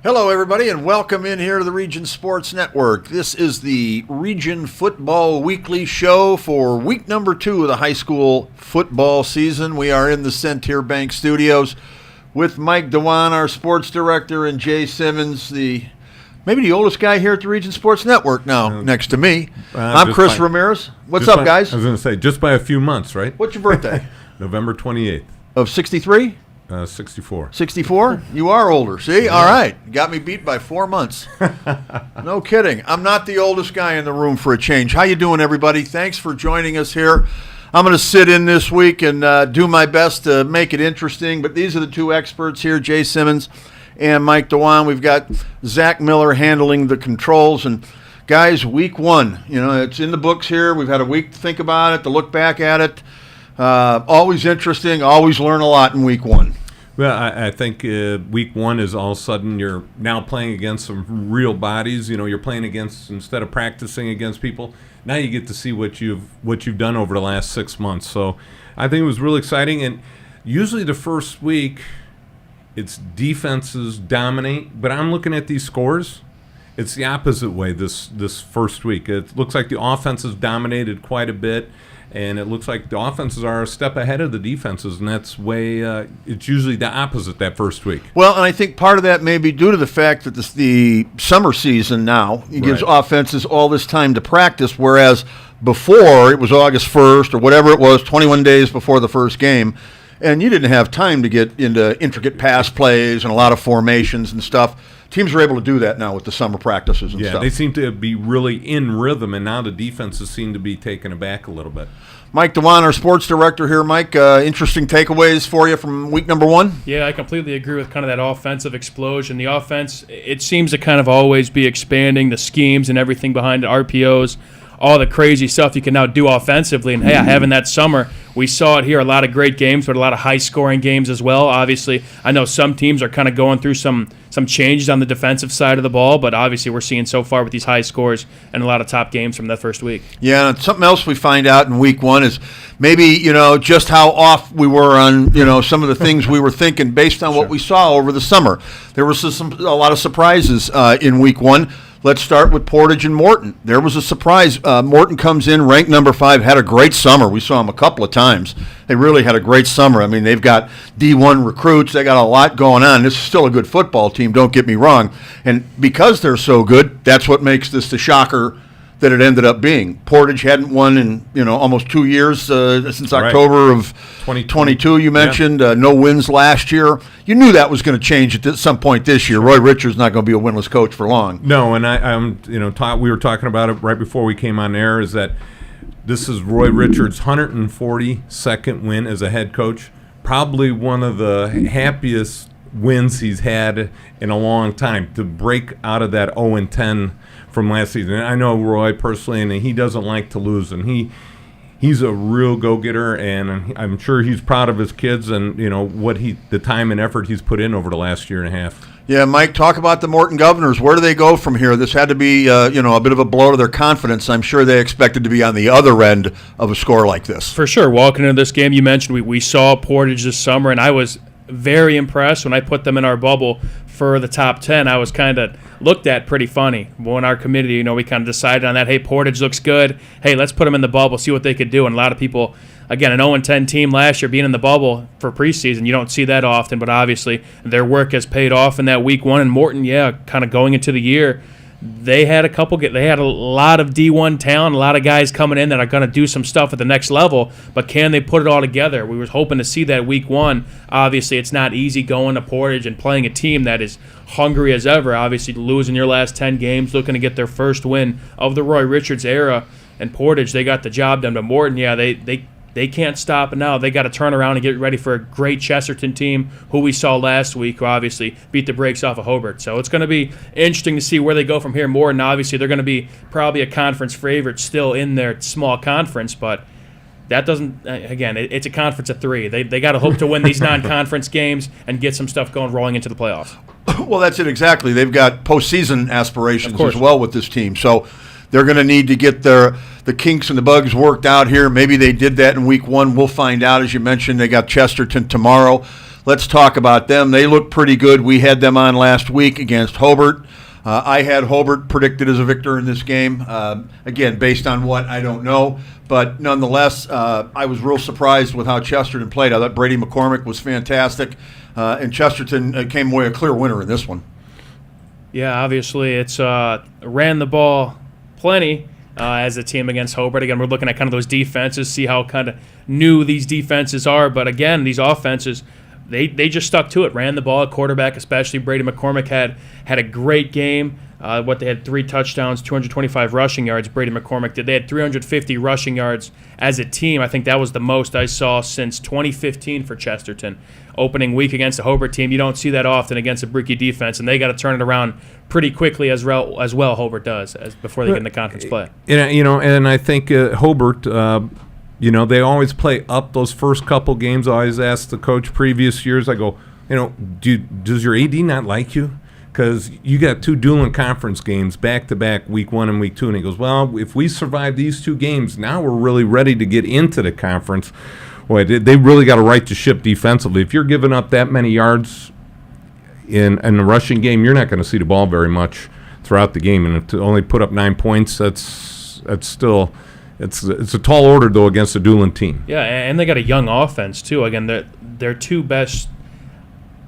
Hello, everybody, and welcome in here to the Region Sports Network. This is the Region Football Weekly Show for week number 2 of the high school football season. We are in the Centier Bank Studios with Mike Dewan, our sports director, and Jay Simmons, maybe the oldest guy here at the Region Sports Network now, next to me. I'm Chris Ramirez. What's up, guys? I was going to say, just by a few months, right? What's your birthday? November 28th. Of 63? 64. 64? You are older. See? Yeah. All right. Got me beat by 4 months. No kidding. I'm not the oldest guy in the room for a change. How you doing, everybody? Thanks for joining us here. I'm going to sit in this week and do my best to make it interesting, but these are the two experts here, Jay Simmons and Mike Dewan. We've got Zach Miller handling the controls. And, guys, week 1, it's in the books here. We've had a week to think about it, to look back at it. Always interesting, always learn a lot in week 1. Well, I think week 1 is all of a sudden you're now playing against some real bodies. You're playing against, instead of practicing against people, now you get to see what you've done over the last 6 months. So I think it was really exciting. And usually the first week, it's defenses dominate. But I'm looking at these scores. It's the opposite way this first week. It looks like the offenses dominated quite a bit. And it looks like the offenses are a step ahead of the defenses, and that's it's usually the opposite that first week. Well, and I think part of that may be due to the fact that the summer season now gives offenses all this time to practice, whereas before it was August 1st or whatever it was, 21 days before the first game, and you didn't have time to get into intricate pass plays and a lot of formations and stuff. Teams are able to do that now with the summer practices and stuff. Yeah, they seem to be really in rhythm, and now the defenses seem to be taken aback a little bit. Mike Dewan, our sports director here. Mike, interesting takeaways for you from week number 1? Yeah, I completely agree with kind of that offensive explosion. The offense, it seems to kind of always be expanding the schemes and everything behind the RPOs, all the crazy stuff you can now do offensively. And, hey, having that summer, we saw it here, a lot of great games, but a lot of high-scoring games as well. Obviously, I know some teams are kind of going through some changes on the defensive side of the ball, but obviously we're seeing so far with these high scores and a lot of top games from that first week. Yeah, and something else we find out in week 1 is maybe, just how off we were on, some of the things we were thinking based on what we saw over the summer. There was a lot of surprises in week 1. Let's start with Portage and Morton. There was a surprise. Morton comes in ranked number 5, had a great summer. We saw them a couple of times. They really had a great summer. I mean, they've got D1 recruits. They got a lot going on. This is still a good football team, don't get me wrong. And because they're so good, that's what makes this the shocker that it ended up being. Portage hadn't won in almost 2 years since October of 2022. You mentioned no wins last year. You knew that was going to change at some point this year. Roy Richards not going to be a winless coach for long. No, and we were talking about it right before we came on air. Is that this is Roy Richards' 142nd win as a head coach? Probably one of the happiest wins he's had in a long time, to break out of that 0-10 from last season. And I know Roy personally, and he doesn't like to lose, and he's a real go-getter, and I'm sure he's proud of his kids and the time and effort he's put in over the last year and a half. Yeah, Mike, talk about the Morton Governors. Where do they go from here? This had to be a bit of a blow to their confidence. I'm sure they expected to be on the other end of a score like this. For sure. Walking into this game, you mentioned we saw Portage this summer, and I was very impressed when I put them in our bubble for the top 10. I was kind of looked at pretty funny. When our committee, we kind of decided on that. Hey, Portage looks good. Hey, let's put them in the bubble, see what they could do. And a lot of people, again, an 0-10 team last year being in the bubble for preseason, you don't see that often. But obviously, their work has paid off in that week 1. And Morton, kind of going into the year, they had a lot of D1 talent, a lot of guys coming in that are going to do some stuff at the next level, but can they put it all together? We were hoping to see that week 1. Obviously, it's not easy going to Portage and playing a team that is hungry as ever, obviously losing your last 10 games, looking to get their first win of the Roy Richards era. And Portage, they got the job done. But Morton, they can't stop it now. They got to turn around and get ready for a great Chesterton team who we saw last week, who obviously beat the brakes off of Hobart. So it's going to be interesting to see where they go from here. Morton, obviously, they're going to be probably a conference favorite still in their small conference, but that doesn't, again, it's a conference of 3. They got to hope to win these non-conference games and get some stuff rolling into the playoffs. Well, that's it exactly. They've got postseason aspirations as well with this team. So they're going to need to get the kinks and the bugs worked out here. Maybe they did that in week 1. We'll find out. As you mentioned, they got Chesterton tomorrow. let's talk about them. They look pretty good. We had them on last week against Hobart. I had Hobart predicted as a victor in this game. Again, based on what, I don't know. But nonetheless, I was real surprised with how Chesterton played. I thought Brady McCormick was fantastic. And Chesterton came away a clear winner in this one. Yeah, obviously it's ran the ball plenty as a team against Hobart. Again, we're looking at kind of those defenses, see how kind of new these defenses are. But again, these offenses, they just stuck to it, ran the ball at quarterback, especially Brady McCormick had a great game. They had 3 touchdowns, 225 rushing yards. Brady McCormick did. They had 350 rushing yards as a team. I think that was the most I saw since 2015 for Chesterton. Opening week against a Hobart team, you don't see that often against a Bricky defense, and they got to turn it around pretty quickly as well. Hobart does before they get into conference play. And I think Hobart. They always play up those first couple games. I always ask the coach previous years, I go, does your AD not like you? Because you got 2 dueling conference games back-to-back, week 1 and week 2. And he goes, well, if we survive these 2 games, now we're really ready to get into the conference. Boy, they really got a right to ship defensively. If you're giving up that many yards in the rushing game, you're not going to see the ball very much throughout the game. And to only put up 9 points, that's still... It's a tall order, though, against a dueling team. Yeah, and they got a young offense, too. Again, their 2 best,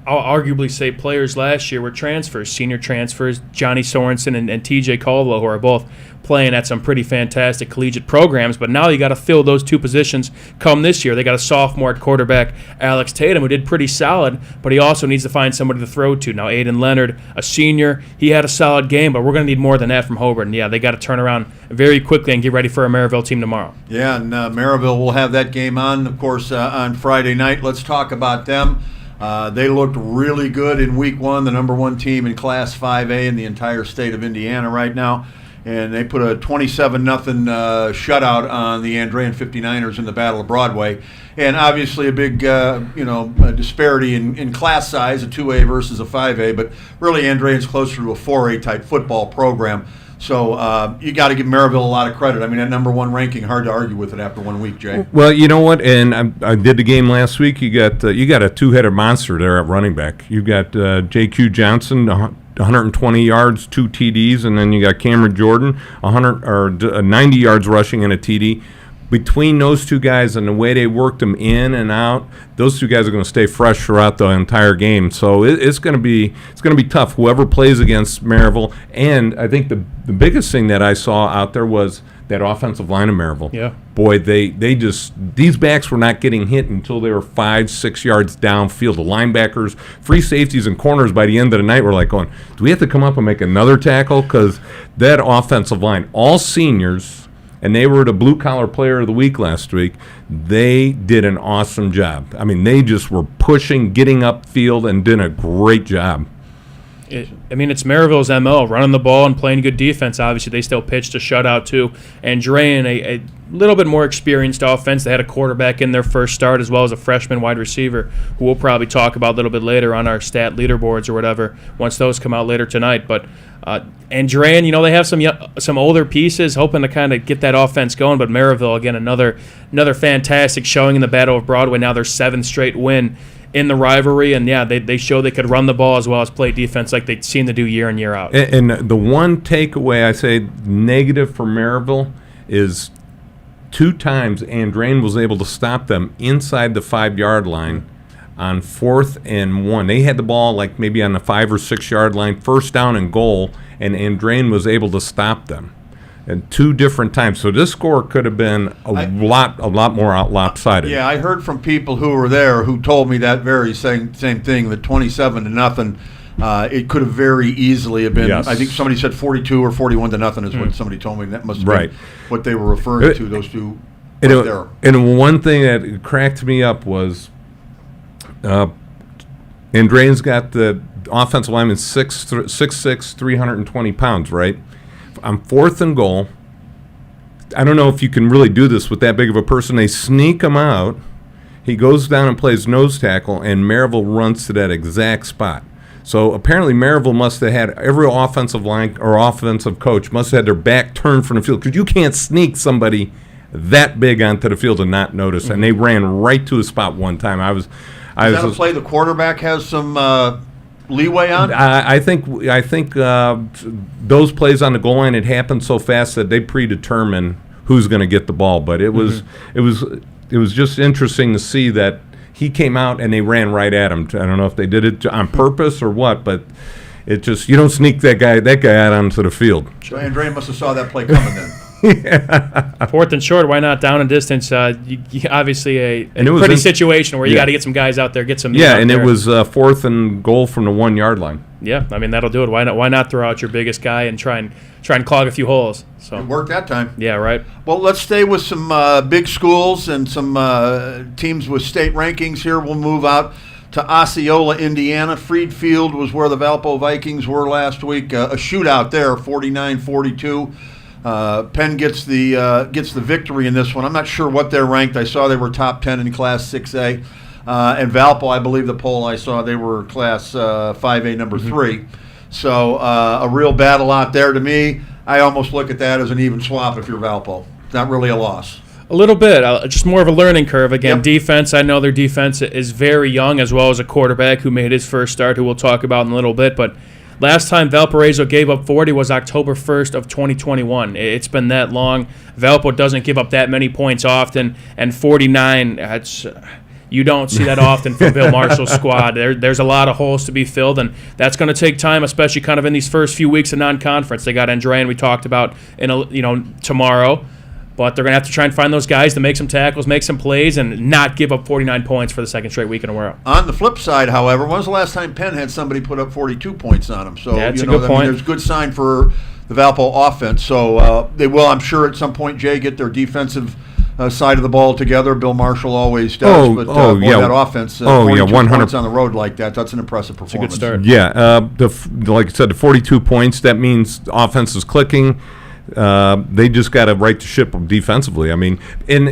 I'll arguably say, players last year were transfers, senior transfers, Johnny Sorensen and TJ Caldwell, who are both playing at some pretty fantastic collegiate programs. But now you got to fill those 2 positions come this year. They got a sophomore at quarterback, Alex Tatum, who did pretty solid, but he also needs to find somebody to throw to. Now, Aiden Leonard, a senior, he had a solid game, but we're going to need more than that from Hobart. And, yeah, they got to turn around very quickly and get ready for a Maryville team tomorrow. Yeah, and Maryville will have that game on, of course, on Friday night. Let's talk about them. They looked really good in week 1, the number 1 team in Class 5A in the entire state of Indiana right now. And they put a 27-0 shutout on the Andrean 59ers in the Battle of Broadway. And obviously a big, a disparity in class size, a 2A versus a 5A. But really, Andrean's closer to a 4A type football program. So you got to give Maryville a lot of credit. I mean, that number 1 ranking, hard to argue with it after 1 week, Jay. Well, you know what? And I did the game last week. You got a 2-headed monster there at running back. You got J.Q. Johnson, 120 yards, 2 TDs, and then you got Cameron Jordan, 90 yards rushing and a TD. Between those 2 guys and the way they worked them in and out, those 2 guys are going to stay fresh throughout the entire game. So it's going to be tough. Whoever plays against Maryville, and I think the biggest thing that I saw out there was that offensive line of Maryville. Yeah. Boy, these backs were not getting hit until they were 5-6 yards downfield. The linebackers, free safeties, and corners by the end of the night were like going, do we have to come up and make another tackle? Because that offensive line, all seniors. And they were the blue-collar player of the week last week. They did an awesome job. I mean, they just were pushing, getting upfield, and did a great job. It's Maryville's MO, running the ball and playing good defense. Obviously, they still pitched a shutout, too. And Drain, a little bit more experienced offense. They had a quarterback in their first start as well as a freshman wide receiver who we'll probably talk about a little bit later on our stat leaderboards or whatever once those come out later tonight. But and Drain, they have some older pieces hoping to kind of get that offense going. But Maryville, again, another fantastic showing in the Battle of Broadway. Now their 7th straight win in the rivalry, and yeah, they show they could run the ball as well as play defense like they seem to do year in, year out. And the one takeaway I say negative for Maryville is 2 times Andrain was able to stop them inside the 5-yard line on 4th and 1. They had the ball like maybe on the 5 or 6 yard line, first down and goal, and Andrain was able to stop them. And 2 different times. So this score could have been a lot more lopsided. Yeah, I heard from people who were there who told me that very same thing, that 27-0, it could have very easily have been, yes. I think somebody said 42 or 41-0 is what somebody told me. That must have been what they were referring to, those 2 right there. And one thing that cracked me up was Andrain's got the offensive lineman 6'6", 320 pounds, right? On 4th and goal, I don't know if you can really do this with that big of a person. They sneak him out. He goes down and plays nose tackle, and Maryville runs to that exact spot. So apparently Maryville must have had every offensive line or offensive coach must have had their back turned from the field because you can't sneak somebody that big onto the field and not notice. And they ran right to a spot one time. Is that a play the quarterback has some leeway on? I think those plays on the goal line, it happened so fast that they predetermine who's going to get the ball. But it was just interesting to see that he came out and they ran right at him. I don't know if they did it on purpose or what, but it just, you don't sneak that guy out onto the field. So Andre must have saw that play coming then. Fourth and short, why not down and distance? Obviously a pretty situation where you got to get some guys out there, get some. Yeah, and it was fourth and goal from the 1 yard line. Yeah, I mean that'll do it. Why not throw out your biggest guy and try and clog a few holes? So it worked that time. Yeah, right. Well, let's stay with some big schools and some teams with state rankings here. We'll move out to Osceola, Indiana. Freed Field was where the Valpo Vikings were last week. A shootout there, 49-42. Penn gets the victory in this one. I'm not sure what they're ranked. I saw they were top 10 in Class 6A. And Valpo, I believe the poll I saw, they were Class 5A number 3. So a real battle out there to me. I almost look at that as an even swap if you're Valpo. It's not really a loss. A little bit, just more of a learning curve. Again, Yep. Defense, I know their defense is very young, as well as a quarterback who made his first start, who we'll talk about in a little bit. But last time Valparaiso gave up 40 was October 1st of 2021. It's been that long. Valpo doesn't give up that many points often, and 49, you don't see that often from Bill Marshall's squad. There's a lot of holes to be filled, and that's going to take time, especially kind of in these first few weeks of non-conference. They got Andrean, we talked about, tomorrow. But they're going to have to try and find those guys to make some tackles, make some plays, and not give up 49 points for the second straight week in a row. On the flip side, however, when was the last time Penn had somebody put up 42 points on them? So that's a good point. There's a good sign for the Valpo offense. So they will, I'm sure, at some point, Jay, get their defensive side of the ball together. Bill Marshall always does. That offense, 42 points on the road like that's an impressive performance. It's a good start. Yeah, like I said, the 42 points, that means the offense is clicking. They just got to right the ship defensively. I mean, and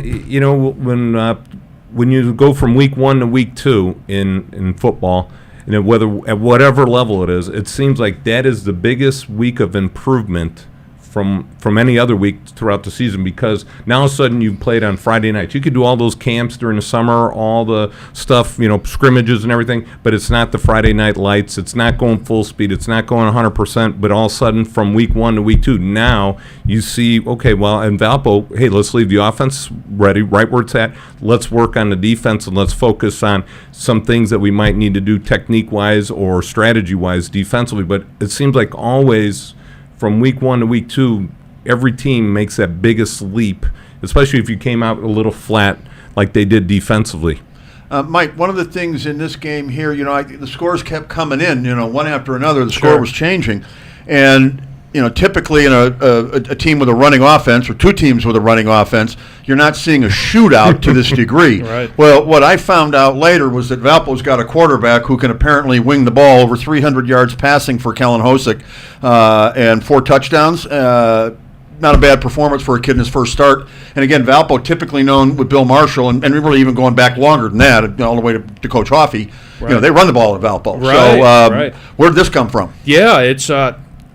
when you go from week 1 to week 2 in football, and at whatever level it is, it seems like that is the biggest week of improvement from any other week throughout the season, because now all of a sudden you played on Friday nights. You could do all those camps during the summer, all the stuff, scrimmages and everything, but it's not the Friday night lights. It's not going full speed. It's not going 100%, but all of a sudden from week 1 to week 2, now you see, okay, well, in Valpo, hey, let's leave the offense ready, right where it's at. Let's work on the defense, and let's focus on some things that we might need to do technique-wise or strategy-wise defensively. But it seems like always from week 1 to week 2, every team makes that biggest leap, especially if you came out a little flat like they did defensively. Mike, one of the things in this game here, the scores kept coming in, one after another. The score was changing. And, typically in a team with a running offense, or two teams with a running offense, you're not seeing a shootout to this degree. Right. Well, what I found out later was that Valpo's got a quarterback who can apparently wing the ball over 300 yards passing for Kellen Hosick and 4 touchdowns. Not a bad performance for a kid in his first start. And again, Valpo, typically known with Bill Marshall, and really even going back longer than that, all the way to Coach Hoffey, they run the ball at Valpo. Right, Where'd this come from? Yeah,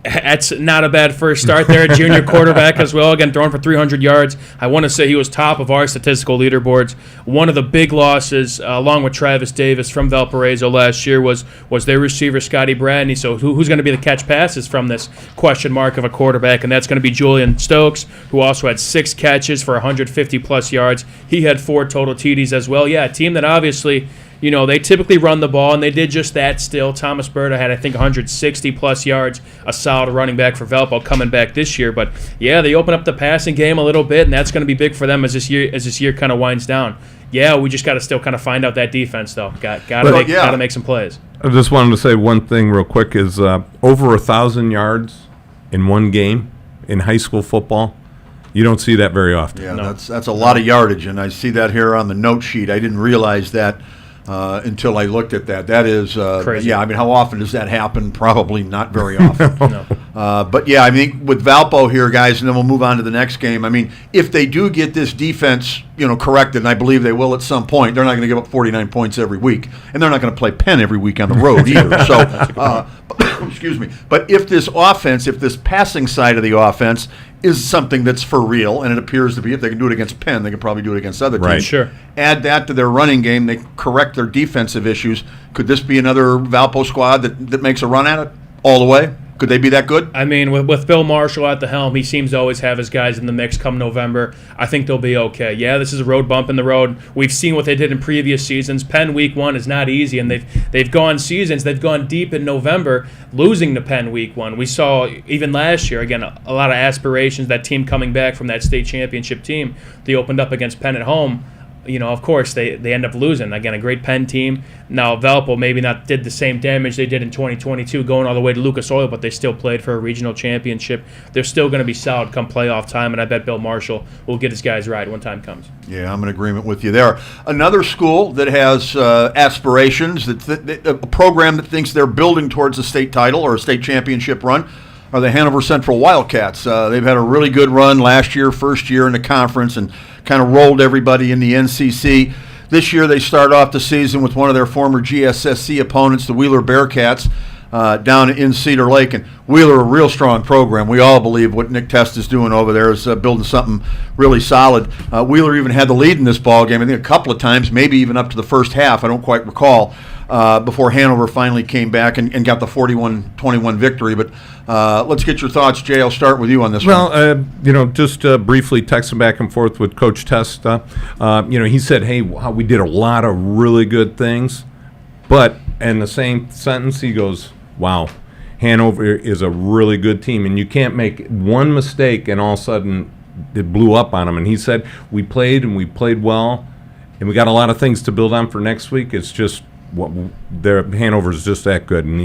it's not a bad first start there. Junior quarterback as well, again, throwing for 300 yards. I want to say he was top of our statistical leaderboards. One of the big losses, along with Travis Davis from Valparaiso last year, was their receiver, Scotty Bradney. So who's going to be the catch passes from this question mark of a quarterback? And that's going to be Julian Stokes, who also had 6 catches for 150-plus yards. He had 4 total TDs as well. Yeah, a team that obviously, they typically run the ball, and they did just that still. Thomas Berta had, I think, 160-plus yards, a solid running back for Valpo coming back this year. But, yeah, they open up the passing game a little bit, and that's going to be big for them as this year kind of winds down. Yeah, we just got to still kind of find out that defense, though. Got to make some plays. I just wanted to say one thing real quick is over 1,000 yards in one game in high school football. You don't see that very often. Yeah, no. That's a lot of yardage, and I see that here on the note sheet. I didn't realize that until I looked at that. That is, crazy. Yeah, I mean, how often does that happen? Probably not very often. No. But, yeah, I mean, with Valpo here, guys, and then we'll move on to the next game. I mean, if they do get this defense, corrected, and I believe they will at some point, they're not going to give up 49 points every week, and they're not going to play Penn every week on the road either. So, excuse me. But if this offense, if this passing side of the offense is something that's for real, and it appears to be. If they can do it against Penn, they can probably do it against other teams. Right. Sure. Add that to their running game, they correct their defensive issues. Could this be another Valpo squad that makes a run at it all the way? Could they be that good? I mean, with Bill Marshall at the helm, he seems to always have his guys in the mix come November. I think they'll be okay. Yeah, this is a road bump in the road. We've seen what they did in previous seasons. Penn week 1 is not easy, and they've gone seasons. They've gone deep in November, losing to Penn week 1. We saw even last year, again, a lot of aspirations, that team coming back from that state championship team. They opened up against Penn at home. Of course, they end up losing. Again, a great Penn team. Now, Valpo maybe not did the same damage they did in 2022 going all the way to Lucas Oil, but they still played for a regional championship. They're still going to be solid come playoff time, and I bet Bill Marshall will get his guys right when time comes. Yeah, I'm in agreement with you there. Another school that has aspirations, a program that thinks they're building towards a state title or a state championship run, are the Hanover Central Wildcats. They've had a really good run last year, first year in the conference, and kind of rolled everybody in the NCC. This year they start off the season with one of their former GSSC opponents, the Wheeler Bearcats, down in Cedar Lake. And Wheeler, a real strong program. We all believe what Nick Test is doing over there is building something really solid. Wheeler even had the lead in this ball game, I think a couple of times, maybe even up to the first half, I don't quite recall, before Hanover finally came back and got the 41-21 victory. But let's get your thoughts, Jay. I'll start with you on this one. Well, just briefly texting back and forth with Coach Testa. He said, hey, we did a lot of really good things. But in the same sentence, he goes, wow, Hanover is a really good team. And you can't make one mistake and all of a sudden it blew up on them. And he said, we played well, and we got a lot of things to build on for next week. It's just Hanover's just that good. And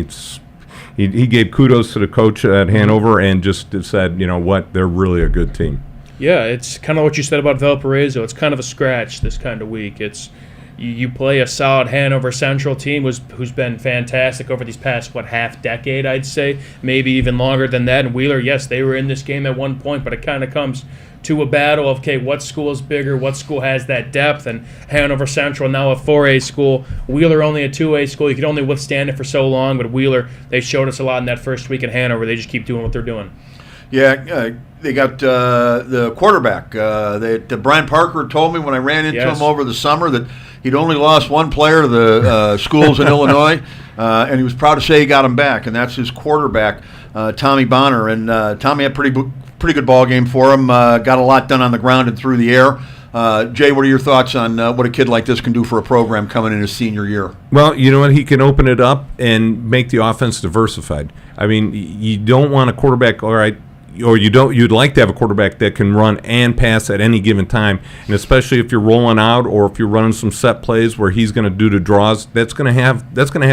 he gave kudos to the coach at Hanover and just said, you know what, they're really a good team. Yeah, it's kind of what you said about Valparaiso. It's kind of a scratch this kind of week. It's you play a solid Hanover Central team who's been fantastic over these past, half decade, I'd say, maybe even longer than that. And Wheeler, yes, they were in this game at one point, but it kind of comes to a battle of, okay, what school is bigger, what school has that depth, and Hanover Central now a 4A school, Wheeler only a 2A school. You could only withstand it for so long, but Wheeler, they showed us a lot in that first week in Hanover. They just keep doing what they're doing. Yeah, they got the quarterback. Brian Parker told me when I ran into him over the summer that he'd only lost one player to the schools in Illinois, and he was proud to say he got him back, and that's his quarterback, Tommy Bonner. And Tommy had pretty good ball game for him, got a lot done on the ground and through the air. Jay, what are your thoughts on what a kid like this can do for a program coming in his senior year? Well, you know what? He can open it up and make the offense diversified. I mean, you don't want a quarterback, all right, or you'd like to have a quarterback that can run and pass at any given time, and especially if you're rolling out or if you're running some set plays where he's going to do the draws, that's going to have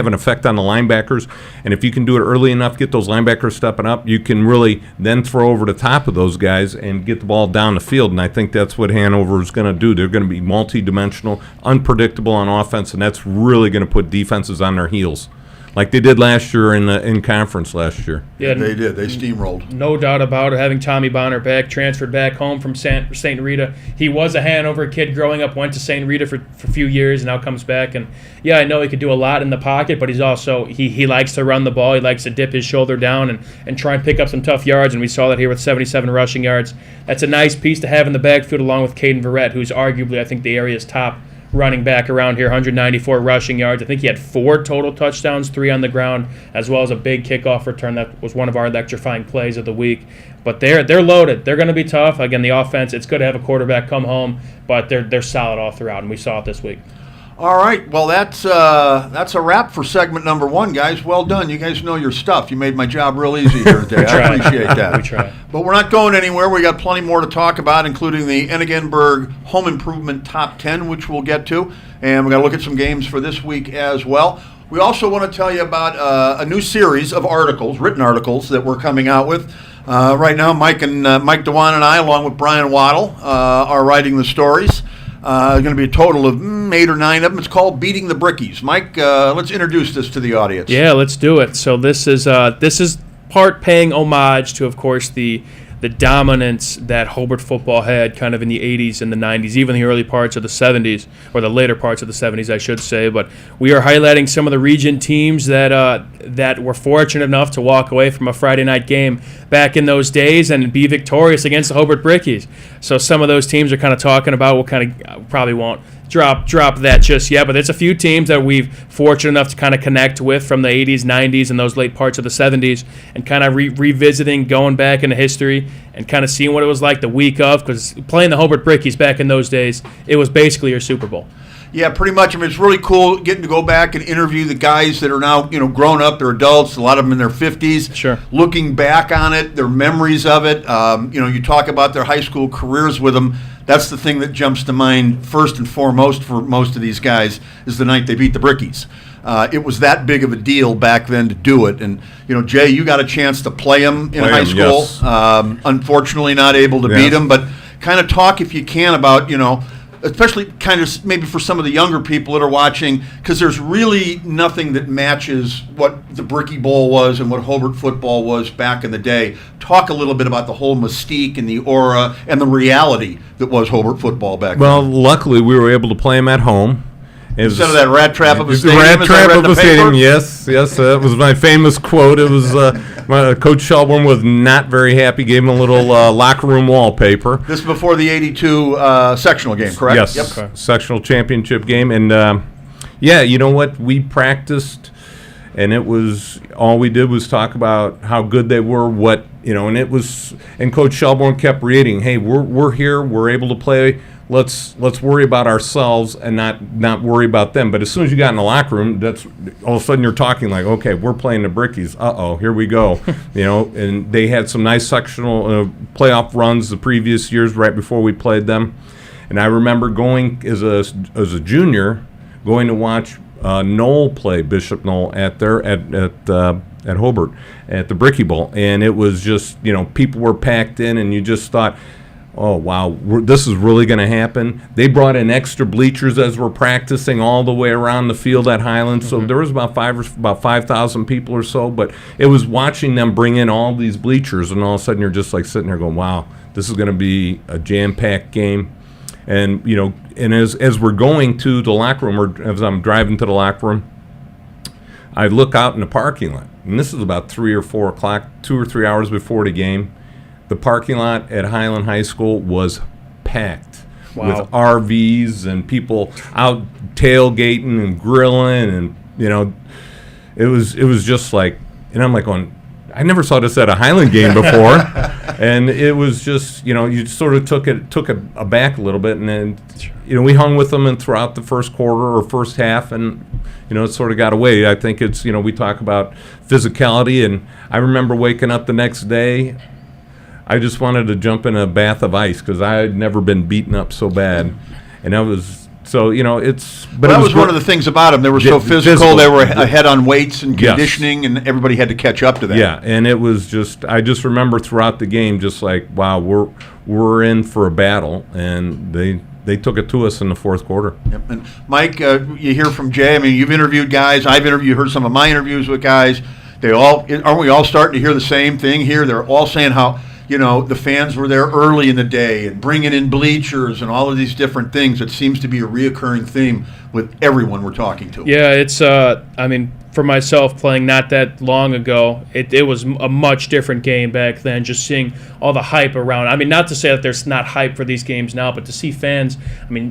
an effect on the linebackers. And if you can do it early enough, get those linebackers stepping up, you can really then throw over the top of those guys and get the ball down the field. And I think that's what Hanover is going to do. They're going to be multi-dimensional, unpredictable on offense, and that's really going to put defenses on their heels, like they did last year in conference last year. Yeah, they did. They steamrolled. No doubt about it. Having Tommy Bonner back, transferred back home from St. Rita. He was a Hanover kid growing up, went to St. Rita for a few years, and now comes back. And, yeah, I know he could do a lot in the pocket, but he's also he likes to run the ball. He likes to dip his shoulder down and try and pick up some tough yards, and we saw that here with 77 rushing yards. That's a nice piece to have in the backfield along with Caden Verrett, who's arguably, I think, the area's top running back around here, 194 rushing yards. I think he had 4 total touchdowns, 3 on the ground, as well as a big kickoff return. That was one of our electrifying plays of the week. But they're loaded. They're going to be tough. Again, the offense, it's good to have a quarterback come home, but they're solid all throughout, and we saw it this week. All right, well, that's a wrap for segment number 1, guys. Well done. You guys know your stuff. You made my job real easy here today. I appreciate that. We try. But we're not going anywhere. We got plenty more to talk about, including the Enigenberg Home Improvement Top 10, which we'll get to. And we're going to look at some games for this week as well. We also want to tell you about a new series of articles, written articles, that we're coming out with. Right now, Mike DeWan and I, along with Brian Waddle, are writing the stories. Going to be a total of 8 or 9 of them. It's called Beating the Brickies. Mike, let's introduce this to the audience. Yeah, let's do it. So this is part paying homage to, of course, the the dominance that Hobart football had kind of in the 80s and the 90s, even the early parts of the 70s, or the later parts of the 70s, I should say. But we are highlighting some of the region teams that were fortunate enough to walk away from a Friday night game back in those days and be victorious against the Hobart Brickies. So some of those teams are kind of talking about, we'll kind of probably won't drop that just yet, but there's a few teams that we've fortunate enough to kind of connect with from the 80s, 90s, and those late parts of the 70s, and kind of revisiting, going back into history, and kind of seeing what it was like the week of, because playing the Hobart Brickies back in those days, it was basically your Super Bowl. Yeah, pretty much. I mean, it's really cool getting to go back and interview the guys that are now, grown up. They're adults. A lot of them in their 50s. Sure. Looking back on it, their memories of it. You talk about their high school careers with them. That's the thing that jumps to mind first and foremost for most of these guys is the night they beat the Brickies. It was that big of a deal back then to do it. And, Jay, you got a chance to play them in high school. Yes. Unfortunately, not able to beat them. But kind of talk, if you can, about, especially kind of maybe for some of the younger people that are watching, because there's really nothing that matches what the Bricky Bowl was and what Hobart football was back in the day. Talk a little bit about the whole mystique and the aura and the reality that was Hobart football back then. Well, luckily we were able to play them at home. Instead of that rat trap of a The stadium, rat as I trap read of in a the paper. stadium, yes, that was my famous quote. It was Coach Shelburne was not very happy, gave him a little locker room wallpaper. This is before the 82 sectional game, correct? Yes, Yep. sectional championship game. And, you know what? We practiced, and it was all we did was talk about how good they were, and Coach Shelburne kept reading, hey, we're here, we're able to play. Let's worry about ourselves and not worry about them. But as soon as you got in the locker room, that's all of a sudden you're talking like, okay, we're playing the Brickies. Here we go. And they had some nice sectional playoff runs the previous years right before we played them. And I remember going as a junior, going to watch Knoll play Bishop Knoll at Hobart at the Bricky Bowl, and it was just people were packed in, and you just thought, oh wow, this is really going to happen. They brought in extra bleachers as we're practicing all the way around the field at Highland, so there was about 5,000 people or so. But it was watching them bring in all these bleachers, and all of a sudden you're just like sitting there going, wow, this is going to be a jam-packed game. And and as we're going to the locker room, or as I'm driving to the locker room, I look out in the parking lot, and this is about 3 or 4 o'clock, 2 or 3 hours before the game. The parking lot at Highland High School was packed with RVs and people out tailgating and grilling, and it was just like, and I'm like going, I never saw this at a Highland game before. And it was just, you sort of took it aback a little bit, and then, we hung with them and throughout the first quarter or first half, and, it sort of got away. I think it's, we talk about physicality, and I remember waking up the next day, I just wanted to jump in a bath of ice because I had never been beaten up so bad. And that was, so, it's... But that was one of the things about them. They were so physical. They were ahead on weights and conditioning, and everybody had to catch up to that. Yeah, and it was just, I just remember throughout the game just like, wow, we're in for a battle, and they took it to us in the fourth quarter. Yep. And Mike, you hear from Jay. I mean, you've interviewed guys. I've heard some of my interviews with guys. Aren't we all starting to hear the same thing here? They're all saying how, the fans were there early in the day and bringing in bleachers and all of these different things. It seems to be a reoccurring theme with everyone we're talking to. Yeah, it's, for myself, playing not that long ago, it was a much different game back then, just seeing all the hype around. I mean, not to say that there's not hype for these games now, but to see fans,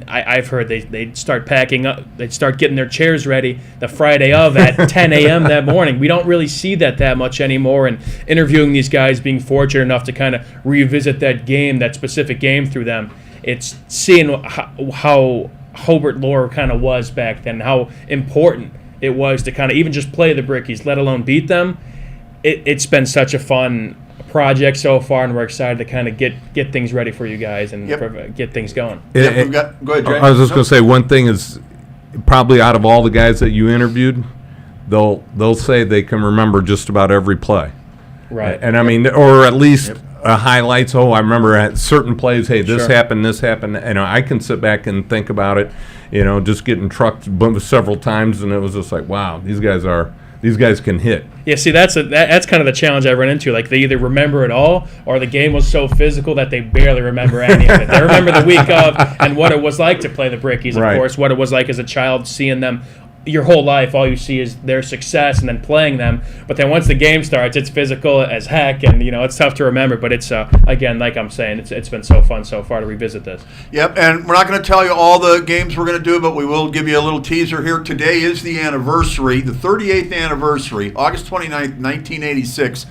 I've heard they'd start packing up, they'd start getting their chairs ready the Friday of at 10 a.m. that morning. We don't really see that much anymore, and interviewing these guys, being fortunate enough to kind of revisit that specific game through them, it's seeing how Hobart lore kind of was back then, how important it was to kind of even just play the Brickies, let alone beat them. It's been such a fun project so far, and we're excited to kind of get things ready for you guys and get things going. Go ahead, Jay. I was just going to say, one thing is, probably out of all the guys that you interviewed, they'll say they can remember just about every play. Right. And I mean, or at least highlights. Oh, I remember at certain plays, hey, this happened. I can sit back and think about it, just getting trucked several times, and it was just like, wow, these guys are these guys can hit. Yeah, see, that's kind of the challenge I run into. Like, they either remember it all, or the game was so physical that they barely remember any of it. They remember the week of and what it was like to play the Brickies, of course, what it was like as a child, seeing them. Your whole life, all you see is their success and then playing them. But then once the game starts, it's physical as heck, and it's tough to remember. But it's again, like I'm saying, it's been so fun so far to revisit this. Yep, and we're not going to tell you all the games we're going to do, but we will give you a little teaser here. Today is the anniversary, the 38th anniversary, August 29th, 1986.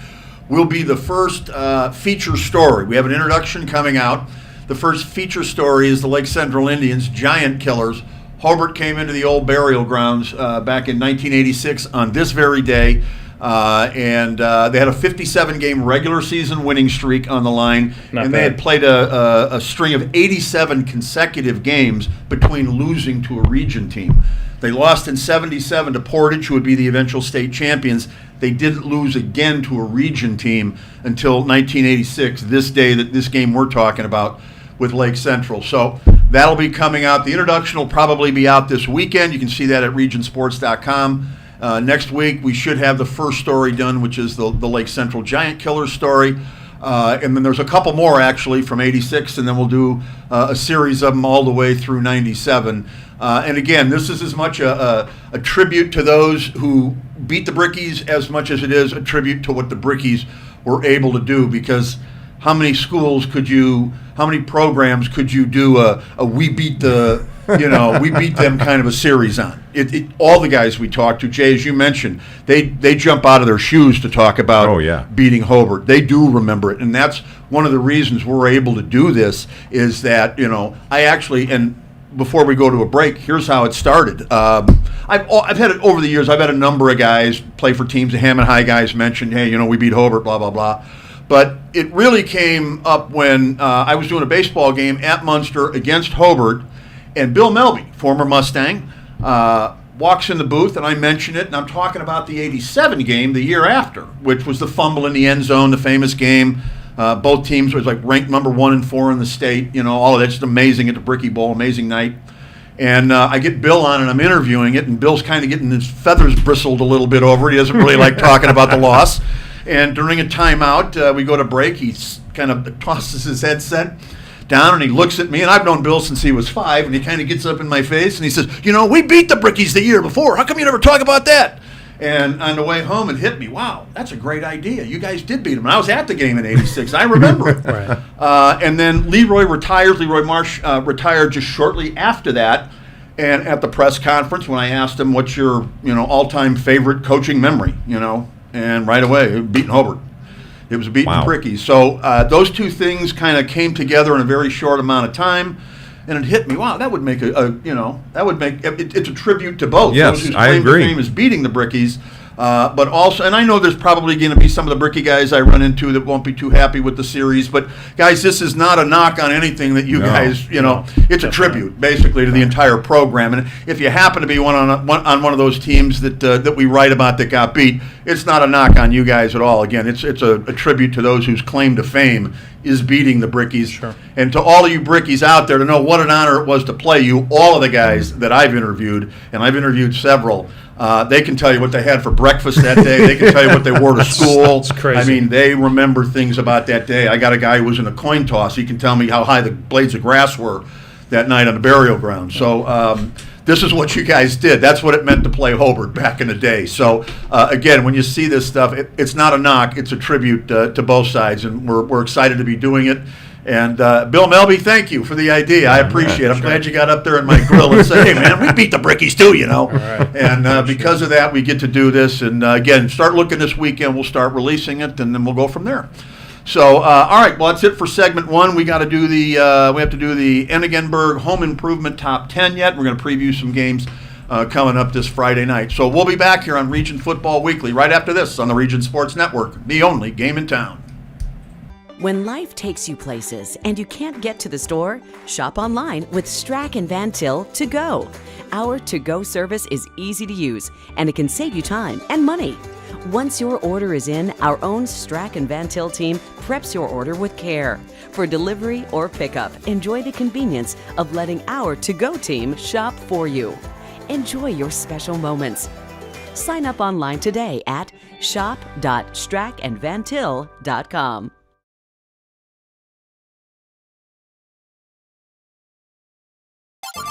Will be the first feature story. We have an introduction coming out. The first feature story is the Lake Central Indians, Giant Killers. Hobart came into the old burial grounds back in 1986 on this very day, and they had a 57-game regular season winning streak on the line, they had played a string of 87 consecutive games between losing to a region team. They lost in 77 to Portage, who would be the eventual state champions. They didn't lose again to a region team until 1986, this day, this game we're talking about with Lake Central. So that'll be coming out. The introduction will probably be out this weekend. You can see that at regionsports.com. Next week, we should have the first story done, which is the Lake Central Giant Killer story. And then there's a couple more, actually, from 86, and then we'll do a series of them all the way through 97. And again, this is as much a tribute to those who beat the Brickies as much as it is a tribute to what the Brickies were able to do, because how many programs could you do a we beat the, we beat them kind of a series on? All the guys we talked to, Jay, as you mentioned, they jump out of their shoes to talk about beating Hobart. They do remember it, and that's one of the reasons we're able to do this, is that, I actually, and before we go to a break, here's how it started. I've had it over the years. I've had a number of guys play for teams. The Hammond High guys mentioned, hey, we beat Hobart, blah, blah, blah. But it really came up when I was doing a baseball game at Munster against Hobart, and Bill Melby, former Mustang, walks in the booth, and I mention it, and I'm talking about the 87 game the year after, which was the fumble in the end zone, the famous game. Both teams was like ranked number 1 and 4 in the state. All of that's just amazing at the Bricky Bowl, amazing night. And I get Bill on, and I'm interviewing it, and Bill's kind of getting his feathers bristled a little bit over it. He doesn't really like talking about the loss. And during a timeout, we go to break. He kind of tosses his headset down, and he looks at me. And I've known Bill since he was 5, and he kind of gets up in my face, and he says, we beat the Brickies the year before. How come you never talk about that? And on the way home, it hit me. Wow, that's a great idea. You guys did beat them. And I was at the game in 86. I remember it. Right. And then Leroy Marsh retired just shortly after that. And at the press conference, when I asked him, what's your all-time favorite coaching memory, and right away, beating Hobart. It was beating the Brickies. So those two things kind of came together in a very short amount of time, and it hit me. Wow, that would make it's a tribute to both. Yes, those whose I claim agree. to fame is beating the Brickies, but also, and I know there's probably going to be some of the Bricky guys I run into that won't be too happy with the series. But guys, this is not a knock on anything that you guys, it's a tribute basically to the entire program. And if you happen to be on one of those teams that we write about that got beat, it's not a knock on you guys at all. Again, it's a tribute to those whose claim to fame is beating the Brickies. Sure. And to all of you Brickies out there, to know what an honor it was to play you, all of the guys that I've interviewed, and I've interviewed several, they can tell you what they had for breakfast that day. They can tell you what they wore to school. That's crazy. I mean, they remember things about that day. I got a guy who was in a coin toss. He can tell me how high the blades of grass were that night on the burial ground. So this is what you guys did. That's what it meant to play Hobart back in the day. So again, when you see this stuff, it's not a knock. It's a tribute to both sides, and we're excited to be doing it. And Bill Melby, thank you for the idea. I appreciate it. I'm glad you got up there in my grill and said, hey, man, we beat the Brickies too, Right. And because of that, we get to do this. And again, start looking this weekend. We'll start releasing it, and then we'll go from there. So, all right, well, that's it for segment 1. We got to do we have to do the Enigenberg Home Improvement Top 10 yet. We're going to preview some games coming up this Friday night. So we'll be back here on Region Football Weekly right after this on the Region Sports Network, the only game in town. When life takes you places and you can't get to the store, shop online with Strack and Van Til To Go. Our to-go service is easy to use, and it can save you time and money. Once your order is in, our own Strack and Van Til team preps your order with care. For delivery or pickup, enjoy the convenience of letting our to-go team shop for you. Enjoy your special moments. Sign up online today at shop.strackandvantil.com.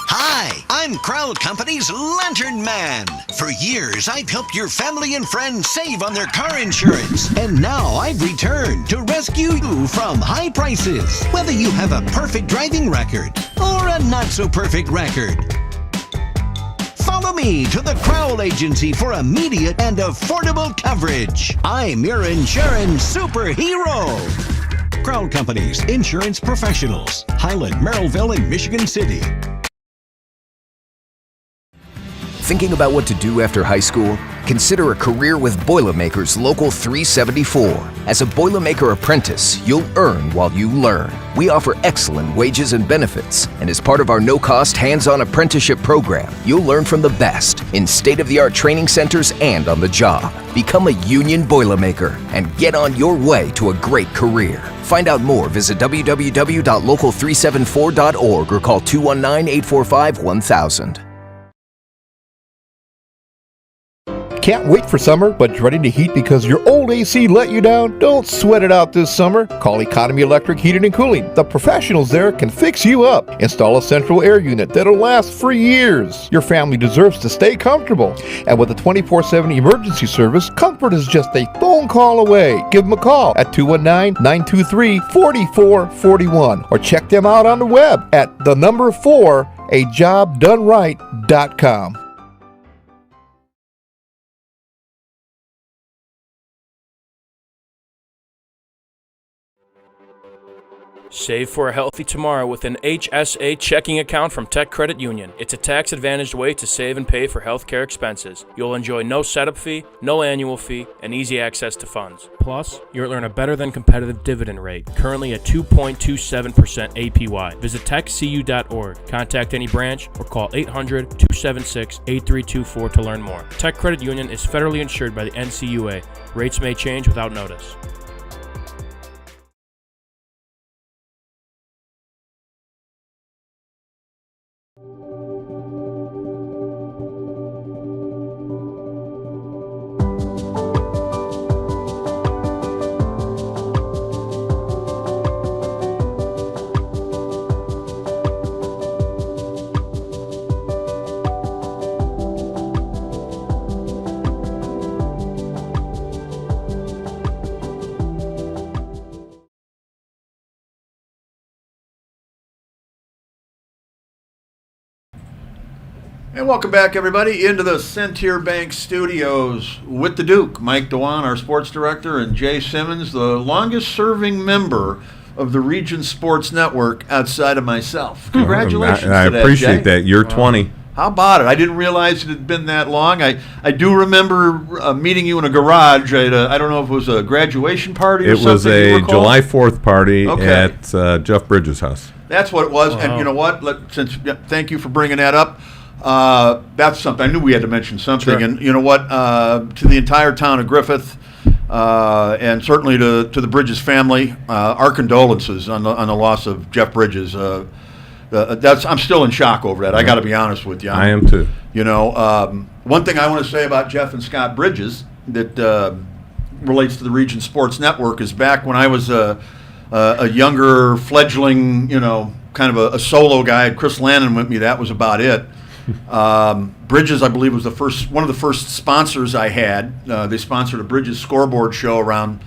Hi, I'm Crowd Company's Lantern Man. For years, I've helped your family and friends save on their car insurance. And now I've returned to rescue you from high prices. Whether you have a perfect driving record or a not-so-perfect record. Follow me to the Crowd Agency for immediate and affordable coverage. I'm your insurance superhero. Crowd Companies, insurance professionals. Highland, Merrillville, and Michigan City. Thinking about what to do after high school? Consider a career with Boilermakers Local 374. As a Boilermaker apprentice, you'll earn while you learn. We offer excellent wages and benefits, and as part of our no-cost hands-on apprenticeship program, you'll learn from the best in state-of-the-art training centers and on the job. Become a union Boilermaker and get on your way to a great career. Find out more, visit www.local374.org or call 219-845-1000. Can't wait for summer, but dreading the heat because your old AC let you down? Don't sweat it out this summer. Call Economy Electric Heating and Cooling. The professionals there can fix you up. Install a central air unit that'll last for years. Your family deserves to stay comfortable. And with a 24/7 emergency service, comfort is just a phone call away. Give them a call at 219-923-4441 or check them out on the web at 4ajobdoneright.com. Save for a healthy tomorrow with an HSA checking account from Tech Credit Union. It's a tax-advantaged way to save and pay for healthcare expenses. You'll enjoy no setup fee, no annual fee, and easy access to funds. Plus, you'll earn a better-than-competitive dividend rate, currently at 2.27% APY. Visit techcu.org, contact any branch, or call 800-276-8324 to learn more. Tech Credit Union is federally insured by the NCUA. Rates may change without notice. And welcome back, everybody, into the Centier Bank Studios with the Duke, Mike Dewan, our sports director, and Jay Simmons, the longest-serving member of the Region Sports Network outside of myself. Congratulations I to that, appreciate Jay. that. You're 20. How about it? I didn't realize it had been that long. I do remember meeting you in a garage at I don't know if it was a graduation party or something. It was a July 4th party Okay. at Jeff Bridges' house. That's what it was. And you know what? Thank you for bringing that up. That's something I knew we had to mention something. Sure. And you know what? To the entire town of Griffith, and certainly to the Bridges family, our condolences on the loss of Jeff Bridges. I'm still in shock over that. I got to be honest with you. I am too. You know, one thing I want to say about Jeff and Scott Bridges that relates to the Region Sports Network is back when I was a younger fledgling, kind of a solo guy. I had Chris Lannon with me. That was about it. Bridges, I believe, was one of the first sponsors I had. They sponsored a Bridges scoreboard show around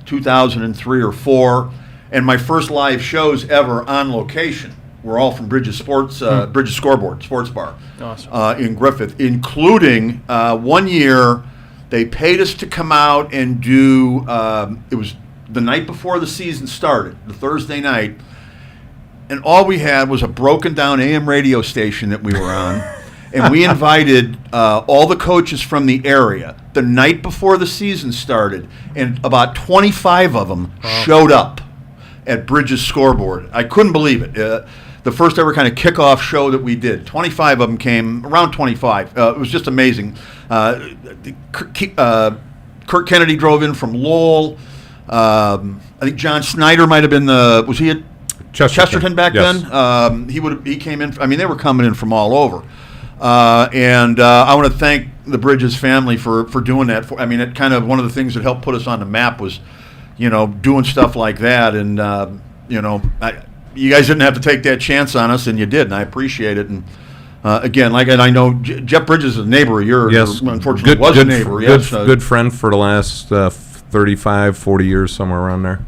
2003 or 4, and my first live shows ever on location were all from Bridges Sports, Bridges Scoreboard Sports Bar, Awesome. in Griffith, including 1 year they paid us to come out and do. It was the night before the season started, the Thursday night. And all we had was a broken down AM radio station that we were on. And we invited all the coaches from the area the night before the season started. And about 25 of them showed up at Bridges Scoreboard. I couldn't believe it. The first ever kind of kickoff show that we did. 25 of them came, around 25. It was just amazing. Kurt Kennedy drove in from Lowell. I think John Snyder might have been was he at Chesterton back yes. then? He came in. I mean, they were coming in from all over. And I want to thank the Bridges family for doing that. I mean, it kind of one of the things that helped put us on the map was, doing stuff like that. And, you guys didn't have to take that chance on us, and you did, and I appreciate it. And again, and I know Jeff Bridges is a neighbor of yours. Yes. Unfortunately, was a neighbor. Good friend for the last 35, 40 years, somewhere around there.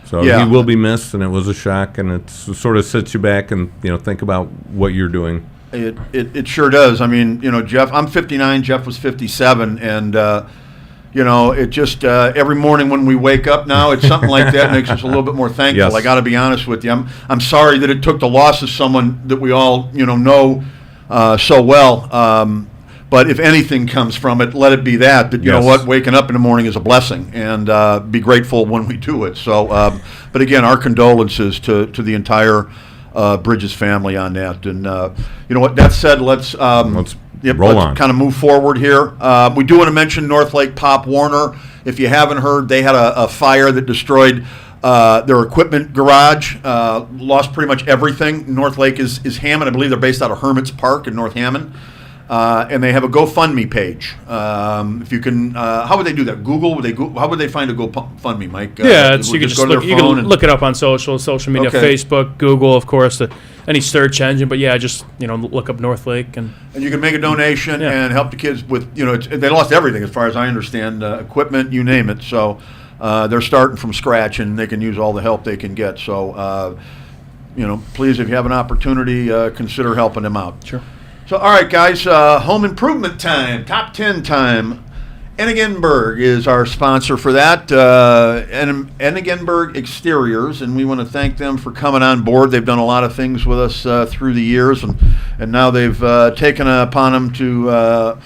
So Yeah. he will be missed, and it was a shock, and it sort of sits you back and think about what you're doing. It sure does. I mean, Jeff, I'm 59, Jeff was 57, and, it just, every morning when we wake up now, it's something like that makes us a little bit more thankful. Yes. I got to be honest with you. I'm sorry that it took the loss of someone that we all, know so well. But if anything comes from it, let it be that you know Yes. what, waking up in the morning is a blessing, and be grateful when we do it. So, but again, our condolences to the entire Bridges family on that. And you know what? That said, let's roll on. Kind of move forward here. We do want to mention North Lake Pop Warner. If you haven't heard, they had a fire that destroyed their equipment garage, lost pretty much everything. North Lake is Hammond. I believe they're based out of Hermit's Park in North Hammond. And they have a GoFundMe page. If you can, how would they do that? Google? How would they find a GoFundMe, Mike? Yeah, would you can go to their you phone can and- look it up on social media, Okay. Facebook, Google, of course, any search engine. But yeah, just look up North Lake and And you can make a donation Yeah. and help the kids with, they lost everything as far as I understand, equipment, you name it. So they're starting from scratch, and they can use all the help they can get. So, please, if you have an opportunity, consider helping them out. Sure. So, all right, guys, home improvement time, top 10 time. Enigenberg is our sponsor for that, Enigenberg Exteriors, and we want to thank them for coming on board. They've done a lot of things with us through the years, and now they've taken upon them to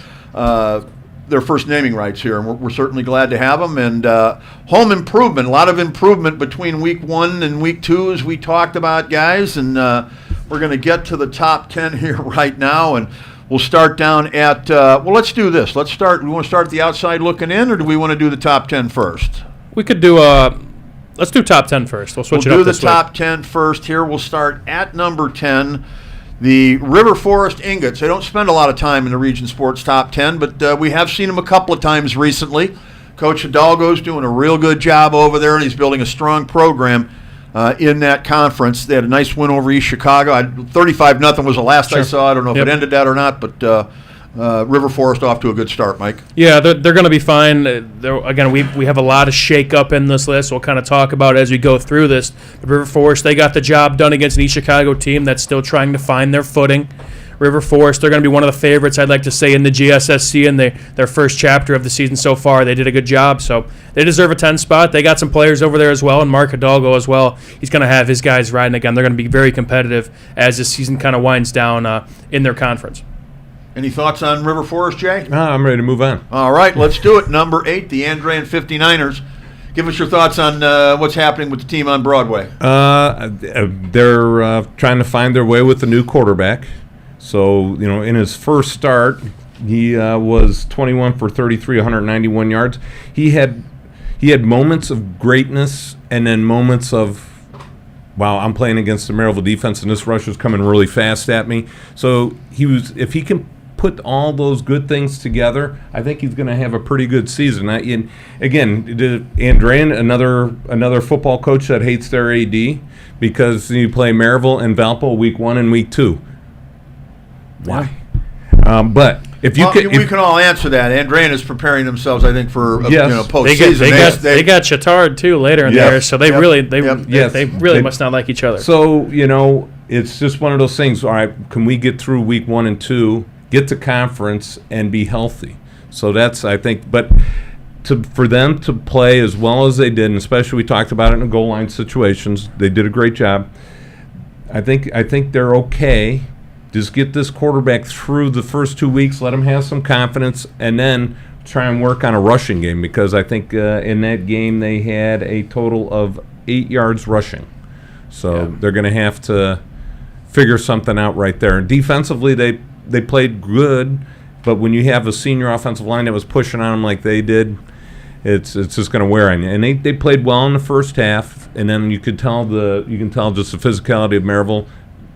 their first naming rights here, and we're certainly glad to have them. And home improvement, a lot of improvement between week 1 and week 2, as we talked about, guys, and we're going to get to the top 10 here right now, and we'll start down at, let's do this. We want to start at the outside looking in, or do we want to do the top 10 first? we could do let's do top 10 first. We'll switch We'll it do up the this week. top 10 first here. We'll start at number 10, the River Forest Ingots. They don't spend a lot of time in the Region Sports top 10, but we have seen them a couple of times recently. Coach Hidalgo's doing a real good job over there, and he's building a strong program in that conference. They had a nice win over East Chicago. 35-0 was the last I Sure. saw. I don't know if Yep. it ended that or not, but River Forest off to a good start, Mike. Yeah, they're going to be fine. Again, we have a lot of shake-up in this list. We'll kind of talk about it as we go through this. But River Forest, they got the job done against an East Chicago team that's still trying to find their footing. River Forest, they're going to be one of the favorites, I'd like to say, in the GSSC in their first chapter of the season so far. They did a good job, so they deserve a 10 spot. They got some players over there as well, and Mark Hidalgo as well. He's going to have his guys riding again. They're going to be very competitive as this season kind of winds down in their conference. Any thoughts on River Forest, Jay? I'm ready to move on. All right, let's do it. Number 8, the Andrean 59ers. Give us your thoughts on what's happening with the team on Broadway. They're trying to find their way with the new quarterback. So, in his first start, he was 21 for 33, 191 yards. He had moments of greatness and then moments of, wow, I'm playing against the Maryville defense and this rush is coming really fast at me. So if he can put all those good things together, I think he's going to have a pretty good season. And again, Andrean, another football coach that hates their AD because you play Maryville and Valpo week 1 and week 2. Why? But if you we can all answer that. Andrean is preparing themselves, I think, for Yes. postseason. They got Chittard too later in Yep. there, so they Yep. really Yes. they really They- must not like each other. So, it's just one of those things. All right, can we get through week 1 and 2, get to conference, and be healthy? So that's, I think, but for them to play as well as they did, and especially we talked about it in the goal line situations, they did a great job. I think they're okay. Just get this quarterback through the first 2 weeks, let him have some confidence, and then try and work on a rushing game because I think in that game they had a total of 8 yards rushing. So they're going to have to figure something out right there. And defensively, they played good, but when you have a senior offensive line that was pushing on them like they did, it's just going to wear on you. And they played well in the first half, and then you can tell just the physicality of Maryville.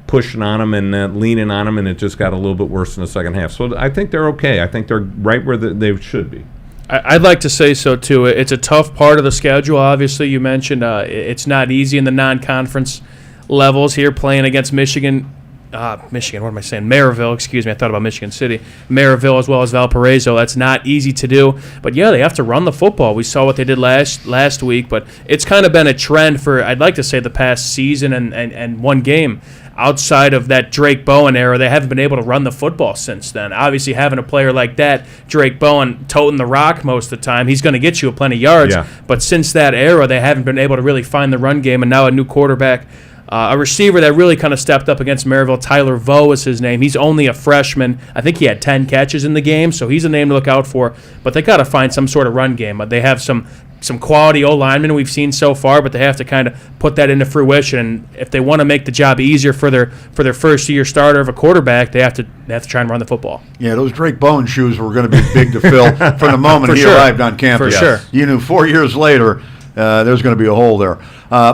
pushing on them and leaning on them, and it just got a little bit worse in the second half. So I think they're okay. I think they're right where they should be. I'd like to say so, too. It's a tough part of the schedule, obviously. You mentioned it's not easy in the non-conference levels here, playing against Michigan, what am I saying? Maryville, excuse me. I thought about Michigan City. Maryville as well as Valparaiso. That's not easy to do. But, yeah, they have to run the football. We saw what they did last week. But it's kind of been a trend for, I'd like to say, the past season and one game. Outside of that Drake Bowen era, they haven't been able to run the football since then. Obviously, having a player like that, Drake Bowen, toting the rock most of the time, he's going to get you a plenty of yards. Yeah. But since that era, they haven't been able to really find the run game. And now a new quarterback, a receiver that really kind of stepped up against Maryville, Tyler Vo is his name. He's only a freshman. I think he had 10 catches in the game, so he's a name to look out for. But they got to find some sort of run game. They have some quality O-linemen we've seen so far, but they have to kind of put that into fruition. And if they want to make the job easier for their first-year starter of a quarterback, they have to try and run the football. Yeah, those Drake Bowen shoes were going to be big to fill from the moment he arrived on campus. For sure. You knew 4 years later there's going to be a hole there.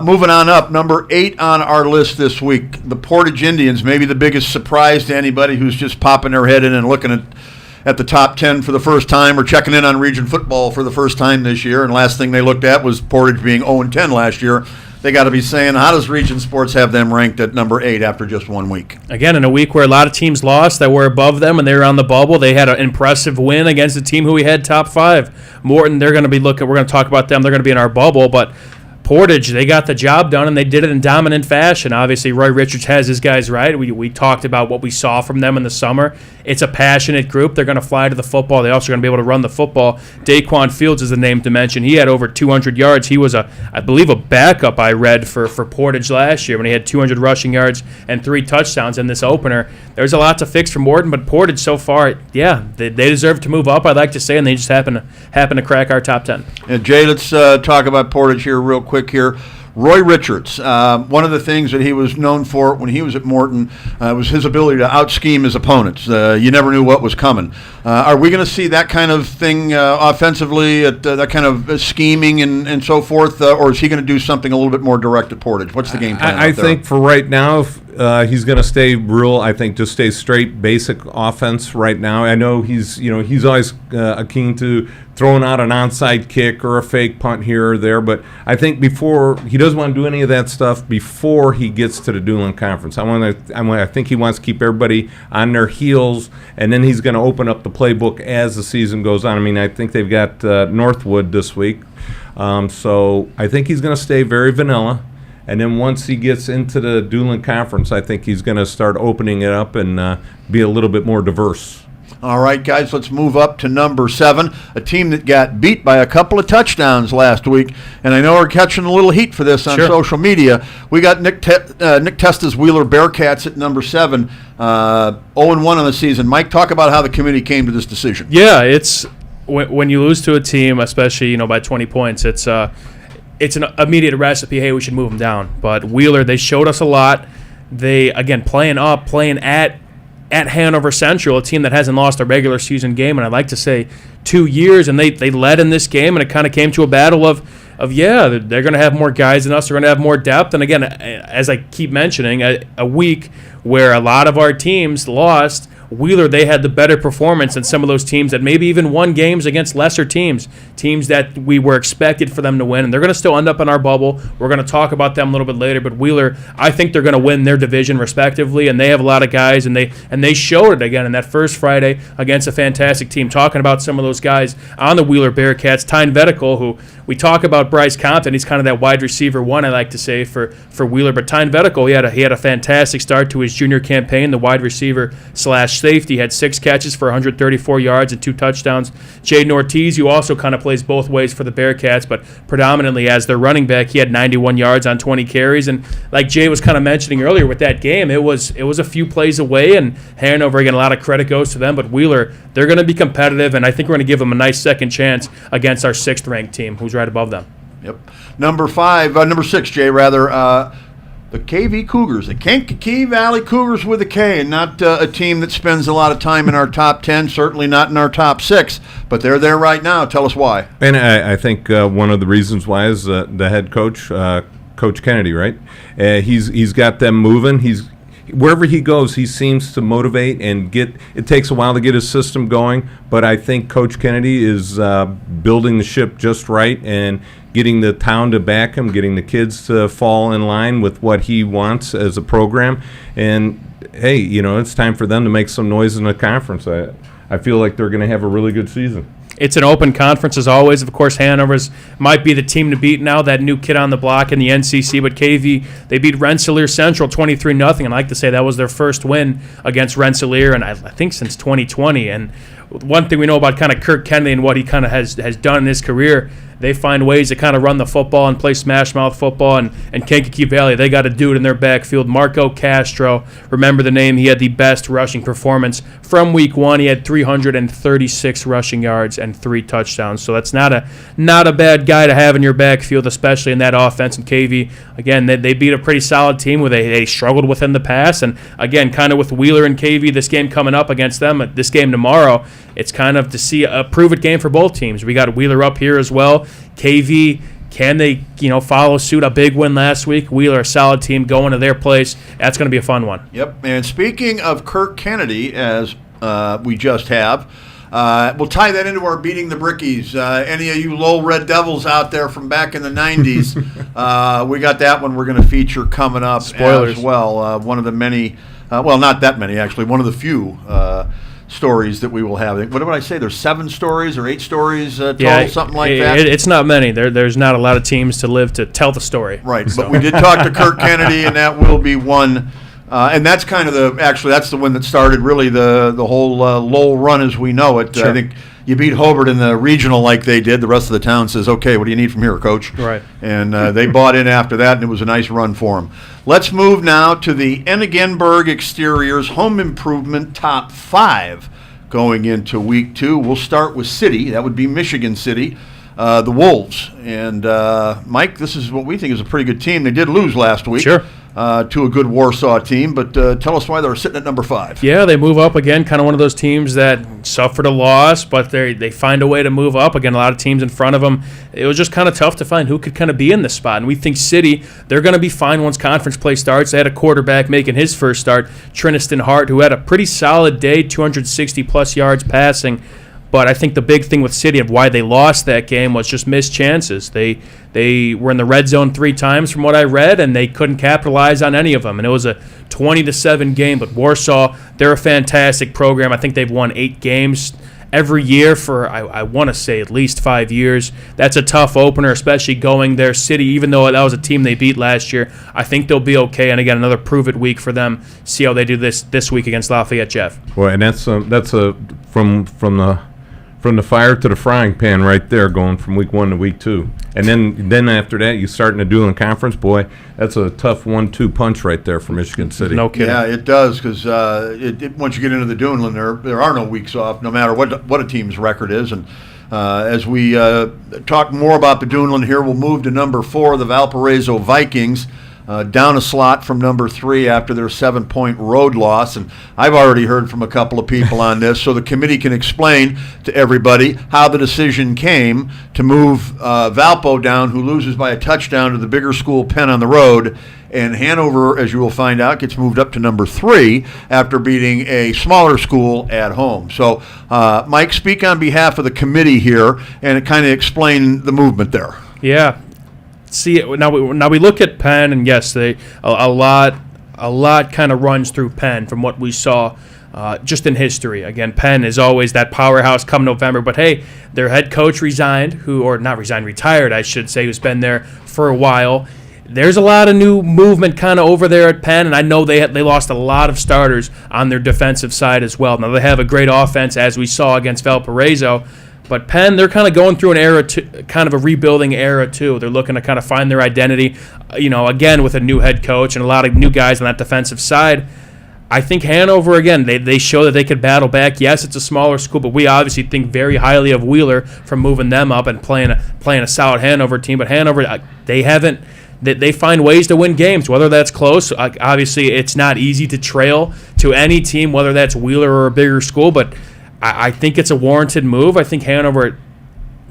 Moving on up, number 8 on our list this week, the Portage Indians, maybe the biggest surprise to anybody who's just popping their head in and looking at the top 10 for the first time or checking in on region football for the first time this year. And last thing they looked at was Portage being 0-10 last year. They got to be saying, how does Region Sports have them ranked at number 8 after just 1 week? Again, in a week where a lot of teams lost that were above them and they were on the bubble, they had an impressive win against a team who we had top 5. Morton, they're going to be looking. We're going to talk about them. They're going to be in our bubble, but Portage, they got the job done, and they did it in dominant fashion. Obviously, Roy Richards has his guys right. We talked about what we saw from them in the summer. It's a passionate group. They're going to fly to the football. They're also going to be able to run the football. Daquan Fields is the name to mention. He had over 200 yards. He was, I believe, a backup I read for Portage last year when he had 200 rushing yards and 3 touchdowns in this opener. There's a lot to fix for Morton, but Portage so far, yeah, they deserve to move up, I'd like to say, and they just happen to crack our top 10. And Jay, let's talk about Portage here real quick here. Roy Richards, one of the things that he was known for when he was at Morton was his ability to out-scheme his opponents. You never knew what was coming. Are we going to see that kind of thing offensively, that kind of scheming and so forth, or is he going to do something a little bit more direct at Portage? What's the game plan I think for right now, he's going to stay real. I think just stay straight, basic offense right now. I know he's always keen to throwing out an onside kick or a fake punt here or there, but I think before he doesn't want to do any of that stuff before he gets to the Duneland Conference. I think he wants to keep everybody on their heels, and then he's going to open up the playbook as the season goes on. I mean, I think they've got Northwood this week, so I think he's going to stay very vanilla. And then once he gets into the Duneland Conference, I think he's going to start opening it up and be a little bit more diverse. All right, guys, let's move up to number 7, a team that got beat by a couple of touchdowns last week. And I know we're catching a little heat for this on social media. We got Nick Testa's Wheeler Bearcats at number 7, 0-1 on the season. Mike, talk about how the committee came to this decision. Yeah, it's when you lose to a team, especially by 20 points, it's an immediate recipe. Hey, we should move them down. But Wheeler, they showed us a lot. They again playing at Hanover Central, a team that hasn't lost a regular season game, and I'd like to say 2 years, and they led in this game, and it kind of came to a battle of they're going to have more guys than us, they're going to have more depth, and again, as I keep mentioning, a week where a lot of our teams lost, Wheeler, they had the better performance than some of those teams that maybe even won games against lesser teams that we were expected for them to win, and they're going to still end up in our bubble. We're going to talk about them a little bit later, but Wheeler, I think they're going to win their division respectively, and they have a lot of guys, and they showed it again in that first Friday against a fantastic team. Talking about some of those guys on the Wheeler Bearcats, Tyne Vetical, who we talk about Bryce Compton, he's kind of that wide receiver one, I like to say, for Wheeler, but Tyne Vetical, he had a fantastic start to his junior campaign, the wide receiver / safety, had 6 catches for 134 yards and 2 touchdowns. Jaden Ortiz, who also kind of plays both ways for the Bearcats, but predominantly as their running back, he had 91 yards on 20 carries. And like Jay was kind of mentioning earlier with that game, it was a few plays away, and Hanover, again, a lot of credit goes to them, but Wheeler, they're going to be competitive, and I think we're going to give them a nice second chance against our 6th-ranked team, who's right above them. Yep. Number 6, Jay, rather. The KV Cougars, the Kankakee Valley Cougars with a K, and not a team that spends a lot of time in our top 10, certainly not in our top 6, but they're there right now. Tell us why. And I think one of the reasons why is the head coach, Coach Kennedy, right? He's got them moving. wherever he goes, he seems to motivate and get. It takes a while to get his system going, but I think Coach Kennedy is building the ship just right and getting the town to back him, getting the kids to fall in line with what he wants as a program. And hey, it's time for them to make some noise in the conference. I feel like they're going to have a really good season. It's an open conference as always. Of course, Hanover's might be the team to beat now, that new kid on the block in the NCC. But KV, they beat Rensselaer Central 23-0. And I like to say that was their first win against Rensselaer, and I think since 2020. And one thing we know about kind of Kirk Kennedy and what he kind of has done in his career, they find ways to kind of run the football and play smash mouth football. And Kankakee Valley, they got a dude in their backfield, Marco Castro. Remember the name. He had the best rushing performance from week 1. He had 336 rushing yards and 3 touchdowns. So that's not a bad guy to have in your backfield, especially in that offense. And KV, again, they beat a pretty solid team where they struggled within the pass. And again, kind of with Wheeler and KV, this game coming up against them, this game tomorrow, it's kind of to see a prove-it game for both teams. We got Wheeler up here as well. KV, can they, follow suit? A big win last week. Wheeler, a solid team, going to their place. That's going to be a fun one. Yep. And speaking of Kirk Kennedy, as we just have, we'll tie that into our Beating the Brickies. Any of you low Red Devils out there from back in the 90s, we got that one we're going to feature coming up. Spoilers. As well. One of the many, not that many actually, one of the few stories that we will have. What did I say? There's 7 stories or 8 stories total, something like that? It's not many. There's not a lot of teams to live to tell the story. Right, but we did talk to Kirk Kennedy, and that will be one. And that's kind of that's the one that started really the whole Lowell run as we know it. Sure. I think you beat Hobart in the regional like they did. The rest of the town says, okay, what do you need from here, Coach? Right. And they bought in after that, and it was a nice run for them. Let's move now to the Ennigenberg Exteriors Home Improvement Top 5 going into Week 2. We'll start with City. That would be Michigan City, the Wolves. And, Mike, this is what we think is a pretty good team. They did lose last week. Sure. To a good Warsaw team, but tell us why they're sitting at number 5. Yeah, they move up again, kind of one of those teams that suffered a loss, but they find a way to move up. Again, a lot of teams in front of them. It was just kind of tough to find who could kind of be in this spot. And we think City, they're going to be fine once conference play starts. They had a quarterback making his first start, Triniston Hart, who had a pretty solid day, 260-plus yards passing. But I think the big thing with City of why they lost that game was just missed chances. They were in the red zone 3 times from what I read, and they couldn't capitalize on any of them. And it was a 20-7 game. But Warsaw, they're a fantastic program. I think they've won 8 games every year for, I want to say, at least 5 years. That's a tough opener, especially going there. City, even though that was a team they beat last year, I think they'll be okay. And again, another prove-it week for them. See how they do this week against Lafayette, Jeff. Well, and that's from the fire to the frying pan right there, going from week 1 to week 2. And then after that, you start in the Duneland Conference. Boy, that's a tough 1-2 punch right there for Michigan City. No kidding. Yeah, it does, because once you get into the Duneland, there are no weeks off, no matter what a team's record is. And as we talk more about the Duneland here, we'll move to number 4, the Valparaiso Vikings. Down a slot from number 3 after their 7-point road loss. And I've already heard from a couple of people on this, so the committee can explain to everybody how the decision came to move Valpo down, who loses by a touchdown to the bigger school Penn on the road. And Hanover, as you will find out, gets moved up to number 3 after beating a smaller school at home. So, Mike, speak on behalf of the committee here and kind of explain the movement there. Yeah. See, now we look at Penn, and yes, a lot kind of runs through Penn from what we saw just in history. Again, Penn is always that powerhouse come November, but hey, their head coach retired, I should say, who's been there for a while. There's a lot of new movement kind of over there at Penn, and I know they lost a lot of starters on their defensive side as well. Now, they have a great offense, as we saw against Valparaiso, but Penn, they're kind of going through an era, kind of a rebuilding era, too. They're looking to kind of find their identity, again, with a new head coach and a lot of new guys on that defensive side. I think Hanover, again, they show that they could battle back. Yes, it's a smaller school, but we obviously think very highly of Wheeler from moving them up and playing a solid Hanover team. But Hanover, they find ways to win games, whether that's close. Obviously, it's not easy to trail to any team, whether that's Wheeler or a bigger school, but I think it's a warranted move. I think Hanover,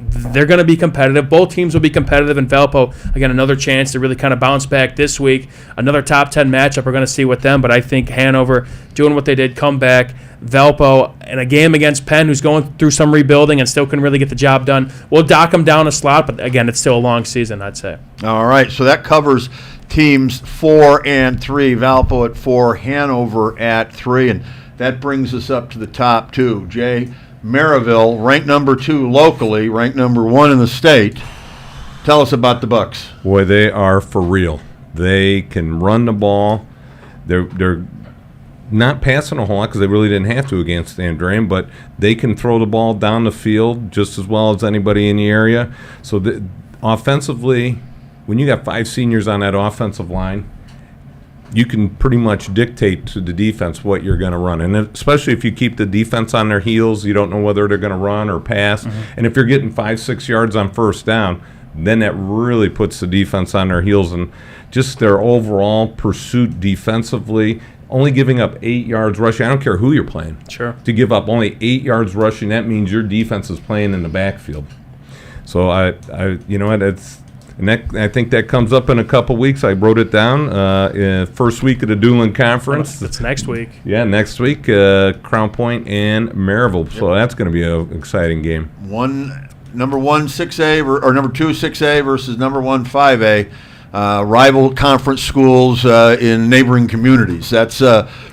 they're going to be competitive. Both teams will be competitive, and Valpo, again, another chance to really kind of bounce back this week. Another top 10 matchup we're going to see with them, but I think Hanover doing what they did, come back. Valpo in a game against Penn, who's going through some rebuilding and still can really get the job done. We'll dock them down a slot, but again, it's still a long season, I'd say. All right, so that covers teams 4 and 3. Valpo at 4, Hanover at 3, and that brings us up to the top 2. Jay, Maryville, ranked number 2 locally, ranked number 1 in the state. Tell us about the Bucks. Boy, they are for real. They can run the ball. They're not passing a whole lot because they really didn't have to against Andrean, but they can throw the ball down the field just as well as anybody in the area. So offensively, when you got 5 seniors on that offensive line, you can pretty much dictate to the defense what you're going to run. And especially if you keep the defense on their heels, you don't know whether they're going to run or pass. Mm-hmm. And if you're getting 5-6 yards on first down, then that really puts the defense on their heels. And just their overall pursuit defensively, only giving up 8 yards rushing. I don't care who you're playing. Sure. To give up only 8 yards rushing, that means your defense is playing in the backfield. So I think that comes up in a couple weeks. I wrote it down. First week of the Doolin Conference. That's next week. Yeah, next week, Crown Point and Maryville. Yep. So that's going to be an exciting game. Number 1 6A or number 2 6A versus number 1 5A. Rival conference schools in neighboring communities. That's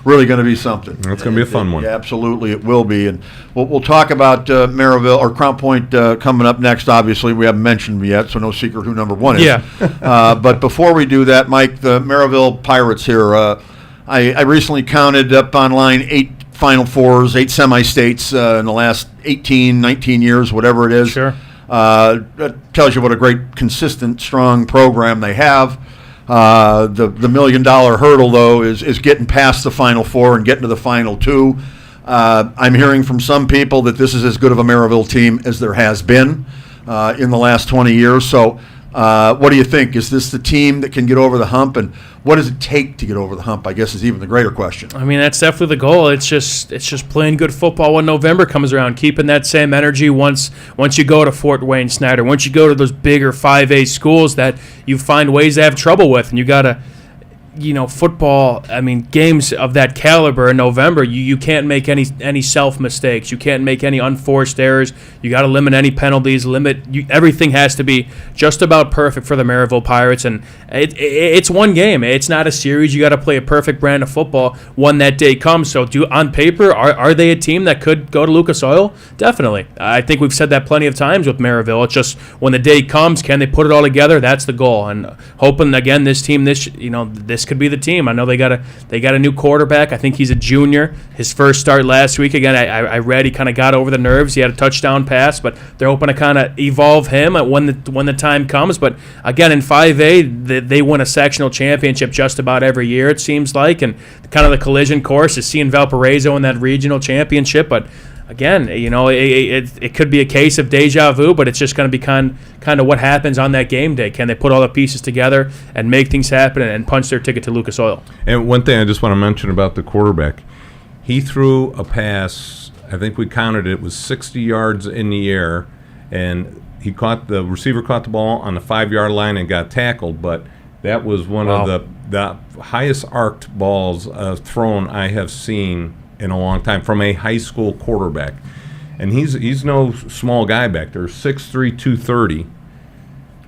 really going to be something. That's going to be a fun one. Yeah, absolutely, it will be. And we'll talk about Maryville or Crown Point coming up next. Obviously, we haven't mentioned them yet, so no secret who number 1 is. Yeah. But before we do that, Mike, the Maryville Pirates here. I recently counted up online 8 Final Fours, 8 semi-states in the last 18, 19 years, whatever it is. Sure. That tells you what a great, consistent, strong program they have. The $1 million hurdle, though, is getting past the Final Four and getting to the Final 2. I'm hearing from some people that this is as good of a Maryville team as there has been in the last 20 years. So what do you think? Is this the team that can get over the hump? And what does it take to get over the hump, I guess, is even the greater question. I mean, that's definitely the goal. It's just playing good football when November comes around, keeping that same energy once you go to Fort Wayne Snyder, once you go to those bigger 5A schools that you find ways to have trouble with. And you got to, football, I mean, games of that caliber in November, you can't make any self mistakes. You can't make any unforced errors. You got to limit any penalties. Everything has to be just about perfect for the Maryville Pirates. And it's one game. It's not a series. You got to play a perfect brand of football when that day comes. So on paper, are they a team that could go to Lucas Oil? Definitely. I think we've said that plenty of times with Maryville. It's just when the day comes, can they put it all together? That's the goal. And hoping, again, this team, this could be the team. I know they got a new quarterback. I think he's a junior. His first start last week. Again, I read he kind of got over the nerves. He had a touchdown pass, but they're hoping to kind of evolve him when the time comes. But again, in 5A, they win a sectional championship just about every year, it seems like, and kind of the collision course is seeing Valparaiso in that regional championship. But again, it could be a case of deja vu, but it's just going to be kind of what happens on that game day. Can they put all the pieces together and make things happen and punch their ticket to Lucas Oil? And one thing I just want to mention about the quarterback, he threw a pass, I think we counted it was 60 yards in the air, and the receiver caught the ball on the 5-yard line and got tackled, but that was one of the highest arced balls thrown I have seen in a long time from a high school quarterback. And he's no small guy back there, 6'3", 230.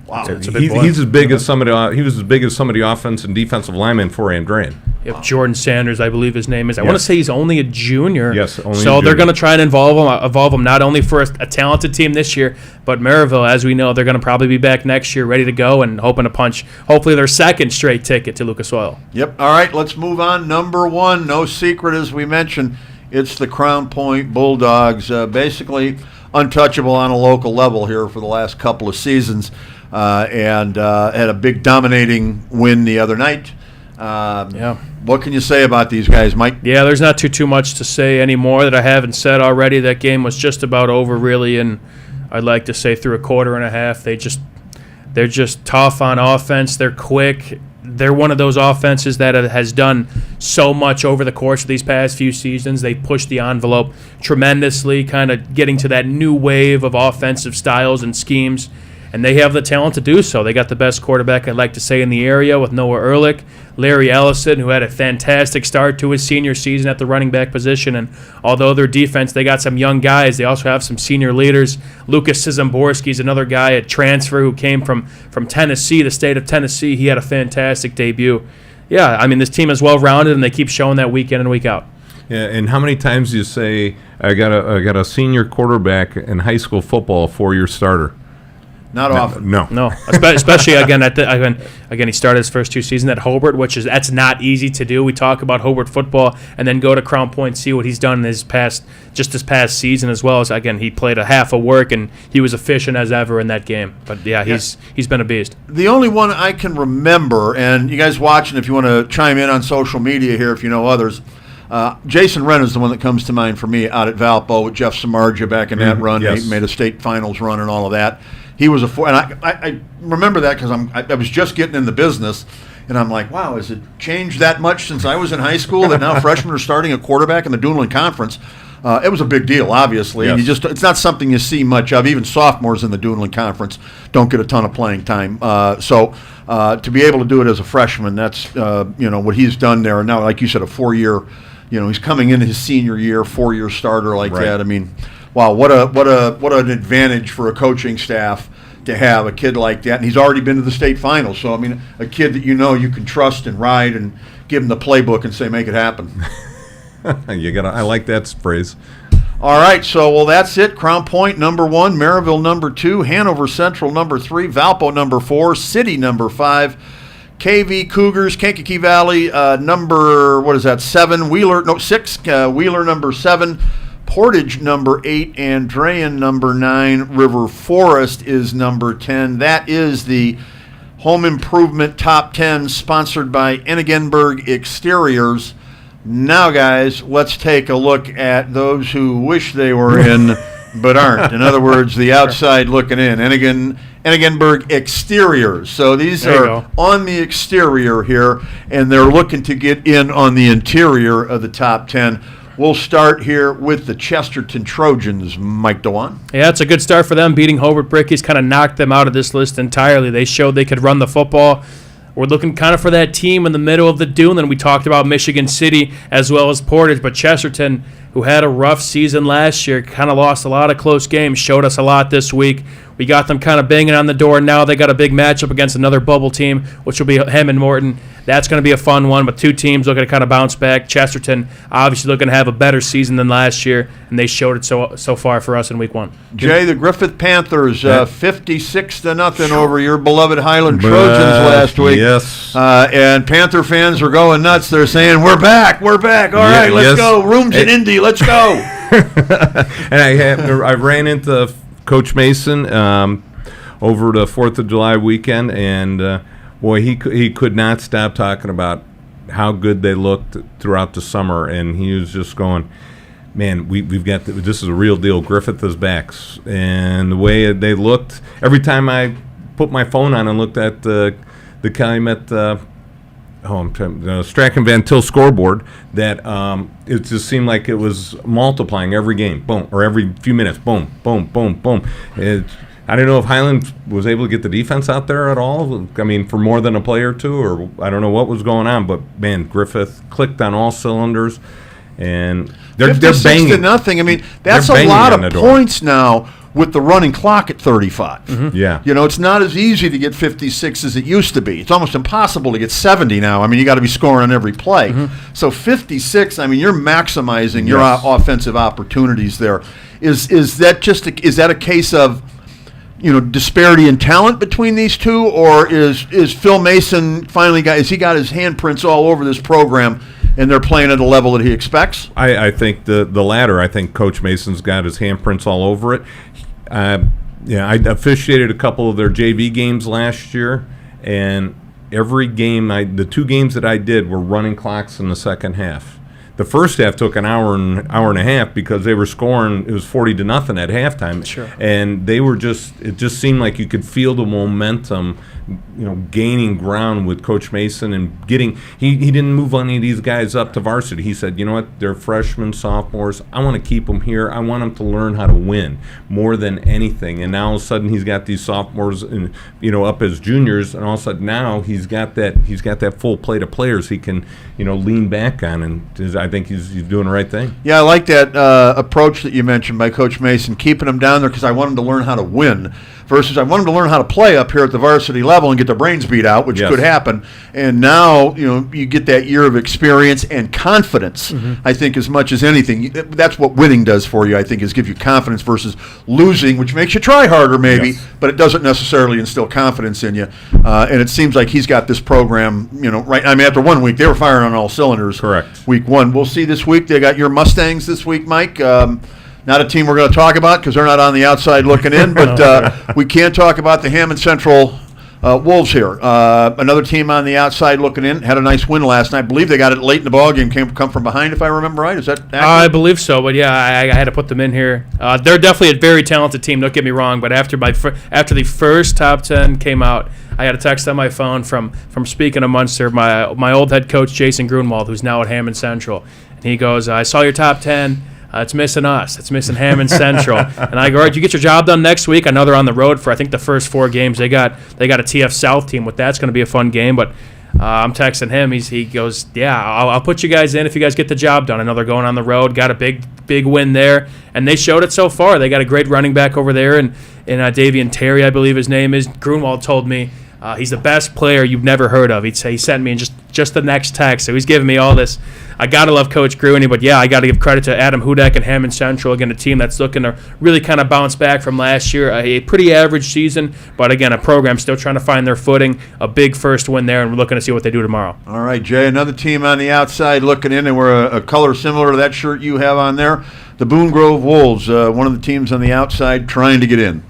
Wow, that's a big boy. He's as big as some of the offense and defensive linemen for Andrean. Yep, wow. Jordan Sanders, I believe his name is. I want to say he's only a junior. Yes, only so they're going to try and evolve him not only for a talented team this year, but Maryville, as we know, they're going to probably be back next year ready to go and hoping to punch, hopefully, their second straight ticket to Lucas Oil. Yep. All right, let's move on. Number 1, no secret, as we mentioned, it's the Crown Point Bulldogs, basically untouchable on a local level here for the last couple of seasons, and had a big dominating win the other night. What can you say about these guys, Mike? Yeah, there's not too much to say anymore that I haven't said already. That game was just about over, really, and I'd like to say through a quarter and a half. They're just tough on offense. They're quick. they're one of those offenses that has done so much over the course of these past few seasons. They pushed the envelope tremendously, kind of getting to that new wave of offensive styles and schemes, and they have the talent to do so. They got the best quarterback, I'd like to say, in the area with Noah Ehrlich, Larry Ellison, who had a fantastic start to his senior season at the running back position. And although their defense, they got some young guys, they also have some senior leaders. Lucas Szymborski is another guy at transfer who came from Tennessee, the state of Tennessee. He had a fantastic debut. Yeah, I mean, this team is well-rounded, and they keep showing that week in and week out. Yeah, and how many times do you say, I got a senior quarterback in high school football, 4-year starter? Not often. No, especially again he started his first 2 seasons at Hobart, that's not easy to do. We talk about Hobart football and then go to Crown Point, see what he's done in this past season, as well as, again, he played a half of work and he was efficient as ever in that game. But yeah, he's been a beast. The only one I can remember, and you guys watching, if you want to chime in on social media here, if you know others. Jason Wren is the one that comes to mind for me out at Valpo with Jeff Samardzija back in that run. Yes. He made a state finals run and all of that. He was and I remember that because I was just getting in the business, and I'm like, wow, has it changed that much since I was in high school that now freshmen are starting a quarterback in the Duneland Conference? It was a big deal, obviously. Yes. And it's not something you see much of. Even sophomores in the Duneland Conference don't get a ton of playing time. So to be able to do it as a freshman, that's what he's done there. And now, like you said, a 4-year. He's coming into his senior year, 4-year starter like Right. that. I mean, wow, what an advantage for a coaching staff to have a kid like that. And he's already been to the state finals. So, I mean, a kid that you can trust and ride and give him the playbook and say, make it happen. I like that phrase. All right, so, that's it. Crown Point, number 1. Maryville, number 2. Hanover Central, number 3. Valpo, number 4. City, number 5. KV Cougars, Kankakee Valley, number, 7. 6. Wheeler, number 7. Portage, number 8. Andrean, number 9. River Forest is number 10. That is the Home Improvement Top 10 sponsored by Enigenberg Exteriors. Now, guys, let's take a look at those who wish they were in but aren't. In other words, the outside looking in. Enigenberg Exteriors. So these are on the exterior here, and they're looking to get in on the interior of the top 10. We'll start here with the Chesterton Trojans, Mike DeWan. Yeah, it's a good start for them. Beating Hobart Brickies kind of knocked them out of this list entirely. They showed they could run the football. We're looking kind of for that team in the middle of the dune. And we talked about Michigan City as well as Portage, but Chesterton, who had a rough season last year, kind of lost a lot of close games, showed us a lot this week. We got them kind of banging on the door now. They got a big matchup against another bubble team, which will be Hammond Morton. That's going to be a fun one, but 2 teams looking to kind of bounce back. Chesterton obviously looking to have a better season than last year, and they showed it so far for us in week 1. Jay, the Griffith Panthers, 56-0 over your beloved Highland Trojans last week. Yes. And Panther fans are going nuts. They're saying, we're back. All right, let's go. Rooms in Indy, let's go. And I ran into Coach Mason over the 4th of July weekend, and boy, he could not stop talking about how good they looked throughout the summer, and he was just going, man, we've got this is a real deal. Griffith is back, and the way they looked, every time I put my phone on and looked at the Calumet Strachan Van Til scoreboard, that it just seemed like it was multiplying every game, boom, or every few minutes, boom, boom, boom, boom. I don't know if Highland was able to get the defense out there at all. I mean, for more than a play or two, or I don't know what was going on. But man, Griffith clicked on all cylinders, and they're banging 56-0. I mean, that's a lot of points now with the running clock at 35. Mm-hmm. Yeah, it's not as easy to get 56 as it used to be. It's almost impossible to get 70 now. I mean, you got to be scoring on every play. Mm-hmm. So 56. I mean, you're maximizing your offensive opportunities there. Is that a case of disparity in talent between these two, or is Phil Mason finally got his handprints all over this program and they're playing at a level that he expects? I think the latter. I think Coach Mason's got his handprints all over it. I officiated a couple of their JV games last year, and every game, the 2 games that I did were running clocks in the second half. The first half took an hour and a half because they were scoring. It was 40-0 at halftime. Sure. And they were it just seemed like you could feel the momentum gaining ground with Coach Mason and getting. He didn't move any of these guys up to varsity. He said, you know what, they're freshmen, sophomores. I want to keep them here. I want them to learn how to win more than anything. And now all of a sudden he's got these sophomores, up as juniors, and all of a sudden now he's got that full plate of players he can lean back on, and I think he's doing the right thing. Yeah, I like that approach that you mentioned by Coach Mason, keeping them down there because I want them to learn how to win versus I want them to learn how to play up here at the varsity level and get their brains beat out, which could happen. And now, you get that year of experience and confidence, I think, as much as anything. That's what winning does for you, I think, is give you confidence versus losing, which makes you try harder maybe, but it doesn't necessarily instill confidence in you. And it seems like he's got this program, right. I mean, after 1 week, they were firing on all cylinders. Correct. Week one. We'll see this week. They got your Mustangs this week, Mike. Not a team we're going to talk about because they're not on the outside looking in, but we can talk about the Hammond Central Wolves here. Another team on the outside looking in. Had a nice win last night. I believe they got it late in the ballgame, come from behind, if I remember right. Is that accurate? I believe so, but yeah, I had to put them in here. They're definitely a very talented team, don't get me wrong, but after the first top 10 came out, I got a text on my phone from speaking of Munster, my old head coach, Jason Grunwald, who's now at Hammond Central. And he goes, I saw your top 10. It's missing us. It's missing Hammond Central. And I go, all right, you get your job done next week. I know they're on the road for, I think, the first 4 games. They got a TF South team with that. It's going to be a fun game. But I'm texting him. He goes, yeah, I'll put you guys in if you guys get the job done. I know they're going on the road. Got a big win there. And they showed it so far. They got a great running back over there. And Davian Terry, I believe his name is. Grunwald told me he's the best player you've never heard of. He sent me in just the next text. So he's giving me all this. I got to love Coach Grueny, but yeah, I got to give credit to Adam Hudak and Hammond Central. Again, a team that's looking to really kind of bounce back from last year. A pretty average season, but again, a program still trying to find their footing. A big first win there, and we're looking to see what they do tomorrow. All right, Jay, another team on the outside looking in, and we're a color similar to that shirt you have on there. The Boone Grove Wolves, one of the teams on the outside trying to get in.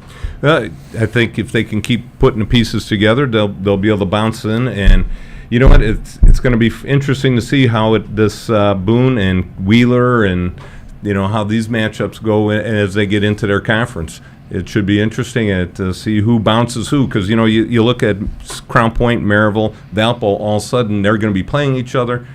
I think if they can keep putting the pieces together, they'll be able to bounce in. And you know what? It's going to be interesting to see how this Boone and Wheeler and how these matchups go as they get into their conference. It should be interesting to see who bounces who, because you look at Crown Point, Maryville, Valpo. All of a sudden they're going to be playing each other.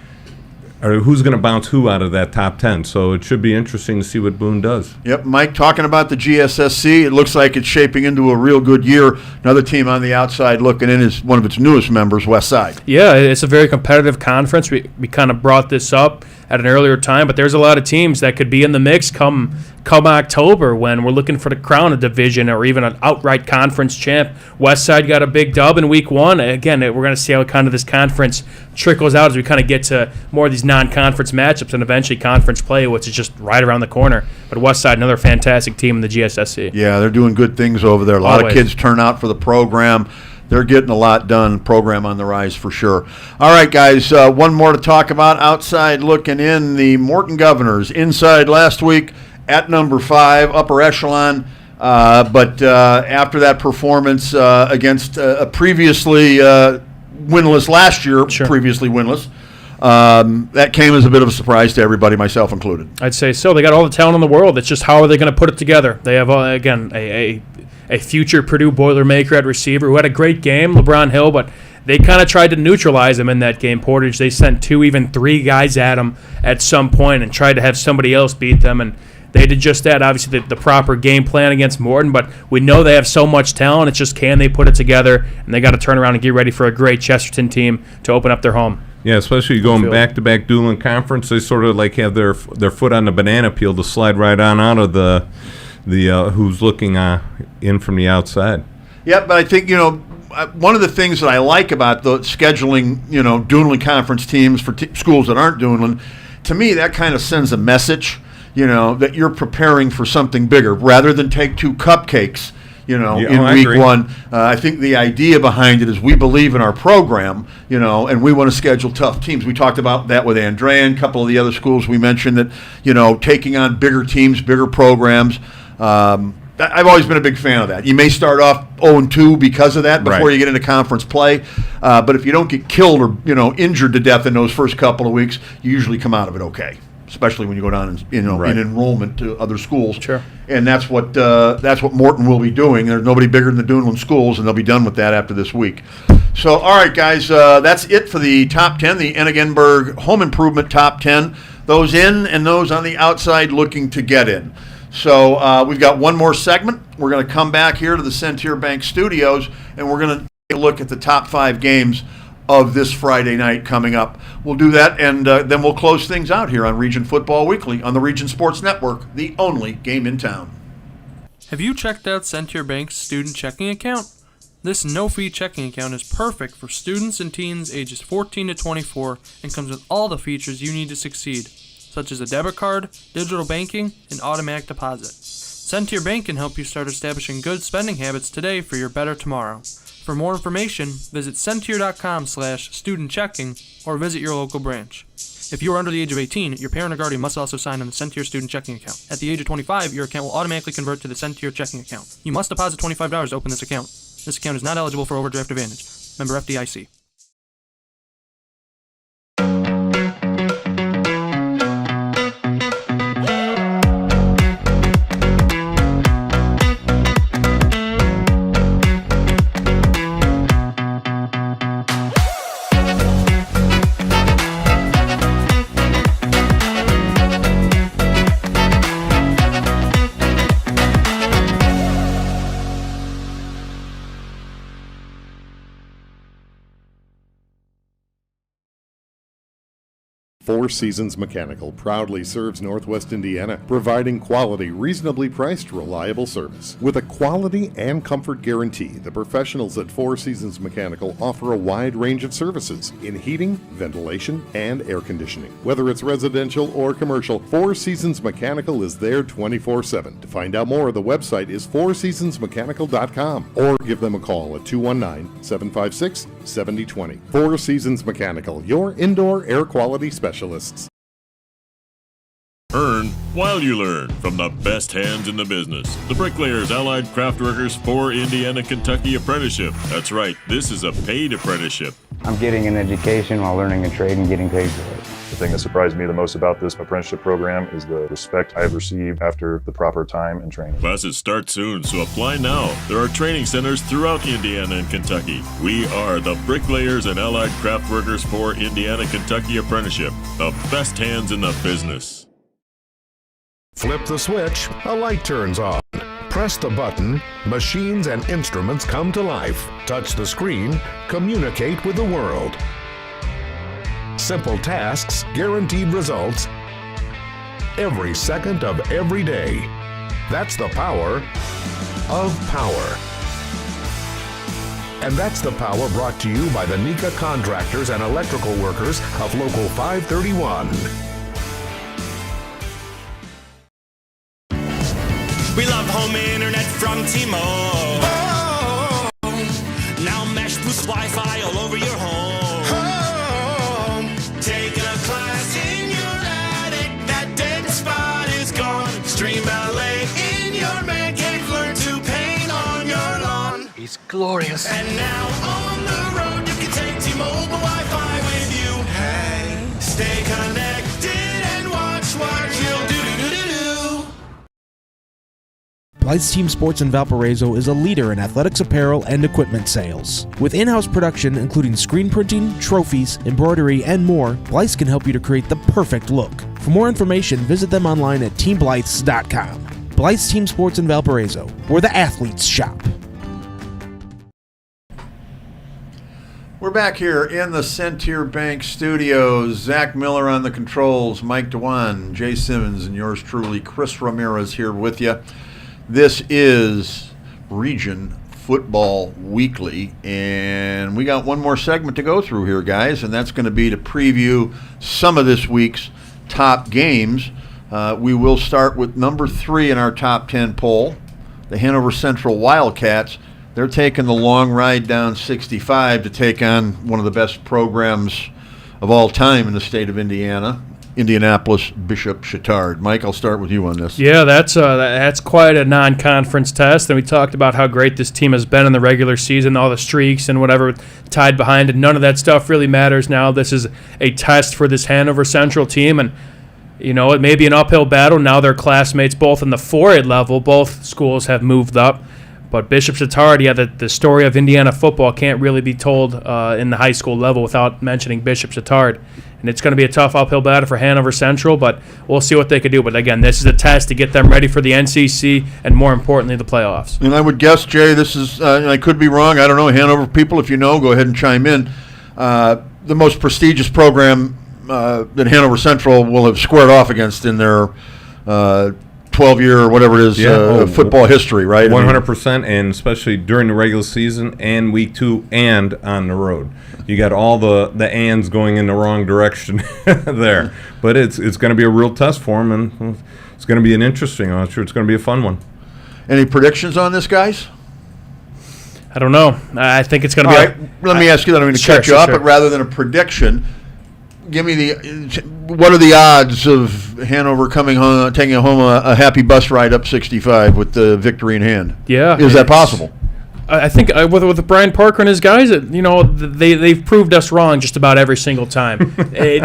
Or who's going to bounce who out of that top 10. So it should be interesting to see what Boone does. Yep, Mike, talking about the GSSC, it looks like it's shaping into a real good year. Another team on the outside looking in is one of its newest members, West Side. Yeah, it's a very competitive conference. We kind of brought this up at an earlier time, but there's a lot of teams that could be in the mix come October when we're looking for the crown of division or even an outright conference champ. West Side got a big dub in week 1. Again, we're going to see how kind of this conference trickles out as we kind of get to more of these non-conference matchups and eventually conference play, which is just right around the corner. But West Side, another fantastic team in the GSSC. Yeah, they're doing good things over there. A lot of kids turn out for the program. They're getting a lot done. Program on the rise for sure. All right, guys, one more to talk about. Outside looking in, the Morton Governors. Inside last week at number 5, upper echelon. But after that performance against a previously winless last year, previously winless, that came as a bit of a surprise to everybody, myself included. I'd say so. They got all the talent in the world. It's just how are they going to put it together? They have, again, a future Purdue Boilermaker at receiver who had a great game, LeBron Hill, but they kind of tried to neutralize him in that game. Portage, they sent 2, even 3 guys at him at some point and tried to have somebody else beat them, and they did just that. Obviously, the proper game plan against Morton, but we know they have so much talent. It's just can they put it together, and they got to turn around and get ready for a great Chesterton team to open up their home. Yeah, especially going back-to-back dueling conference, they sort of like have their foot on the banana peel to slide right on out of the who's looking in from the outside. Yeah, but I think, one of the things that I like about the scheduling, dueling conference teams for schools that aren't dueling, to me that kind of sends a message, that you're preparing for something bigger rather than take 2 cupcakes, in week 1. I think the idea behind it is we believe in our program, and we want to schedule tough teams. We talked about that with Andrea and a couple of the other schools we mentioned that, taking on bigger teams, bigger programs. I've always been a big fan of that. You may start off 0-2 because of that before you get into conference play, but if you don't get killed or injured to death in those first couple of weeks, you usually come out of it okay. especially when you go down in enrollment to other schools. Sure. And that's what Morton will be doing. There's nobody bigger than the Duneland schools, and they'll be done with that after this week. So, all right, guys, that's it for the top 10, the Enigenberg Home Improvement top 10. Those in and those on the outside looking to get in. So we've got one more segment. We're going to come back here to the Centier Bank Studios, and we're going to take a look at the top 5 games of this Friday night coming up. We'll do that, and then we'll close things out here on Region Football Weekly on the Region Sports Network, the only game in town. Have you checked out Centier Bank's student checking account? This no-fee checking account is perfect for students and teens ages 14 to 24 and comes with all the features you need to succeed, such as a debit card, digital banking, and automatic deposit. Centier Bank can help you start establishing good spending habits today for your better tomorrow. For more information, visit Centier.com/student-checking or visit your local branch. If you are under the age of 18, your parent or guardian must also sign on the Centier student checking account. At the age of 25, your account will automatically convert to the Centier checking account. You must deposit $25 to open this account. This account is not eligible for overdraft advantage. Member FDIC. Four Seasons Mechanical proudly serves Northwest Indiana, providing quality, reasonably priced, reliable service. With a quality and comfort guarantee, the professionals at Four Seasons Mechanical offer a wide range of services in heating, ventilation, and air conditioning. Whether it's residential or commercial, Four Seasons Mechanical is there 24/7. To find out more, the website is fourseasonsmechanical.com or give them a call at 219-756-7020. Four Seasons Mechanical, your indoor air quality specialist. Earn while you learn from the best hands in the business. The Bricklayers Allied Craft Workers for Indiana, Kentucky Apprenticeship. That's right, this is a paid apprenticeship. I'm getting an education while learning a trade and getting paid for it. The thing that surprised me the most about this apprenticeship program is the respect I've received after the proper time and training. Classes start soon, so apply now. There are training centers throughout Indiana and Kentucky. We are the Bricklayers and Allied Craft Workers for Indiana, Kentucky Apprenticeship. The best hands in the business. Flip the switch, a light turns on. Press the button, machines and instruments come to life. Touch the screen, communicate with the world. Simple tasks, guaranteed results, every second of every day. That's the power of power. And that's the power brought to you by the NECA contractors and electrical workers of Local 531. We love home internet from T-Mobile. Oh, now Mesh boosts Wi-Fi all over your home. Take a class in your attic. That dead spot is gone. Stream ballet in your man cave. Learn to paint on your lawn. It's glorious. And now on the road you can take T-Mobile Wi-Fi with you. Hey, stay connected and watch what you'll do. Blythe's Team Sports in Valparaiso is a leader in athletics apparel and equipment sales. With in-house production including screen printing, trophies, embroidery, and more, Blythe's can help you to create the perfect look. For more information, visit them online at teamblythes.com. Blythe's Team Sports in Valparaiso, where the athletes shop. We're back here in the Centier Bank Studios. Zach Miller on the controls, Mike Dewan, Jay Simmons, and yours truly, Chris Ramirez, here with you. This is Region Football Weekly, and we got one more segment to go through here, guys, and that's going to be to preview some of this week's top games. We will start with number 3 in our top 10 poll, the Hanover Central Wildcats. They're taking the long ride down 65 to take on one of the best programs of all time in the state of Indiana, Indianapolis Bishop Chatard. Mike, I'll start with you on this. Yeah, that's quite a non-conference test, and we talked about how great this team has been in the regular season, all the streaks and whatever tied behind it. None of that stuff really matters now. This is a test for this Hanover Central team, and You know, it may be an uphill battle. Now they're classmates both in the 4A level. Both schools have moved up. But Bishop Chatard, the story of Indiana football can't really be told in the high school level without mentioning Bishop Chatard. And it's going to be a tough uphill battle for Hanover Central, but we'll see what they can do. But again, this is a test to get them ready for the NCC and, more importantly, the playoffs. And I would guess, Jay, this is, I could be wrong, I don't know, Hanover people, if you know, go ahead and chime in. The most prestigious program that Hanover Central will have squared off against in their 12-year or whatever it is football history, right? 100%, and especially during the regular season and week 2 and on the road. You got all the ands going in the wrong direction there. But it's going to be a real test for them, and it's going to be an interesting one. I'm sure it's going to be a fun one. Any predictions on this, guys? I don't know. I think it's going to be. All right, let me ask you that. I'm going to cut you off, but rather than a prediction, give me what are the odds of Hanover coming home, taking home a happy bus ride up 65 with the victory in hand? Yeah, is that possible? I think with Brian Parker and his guys, they've proved us wrong just about every single time.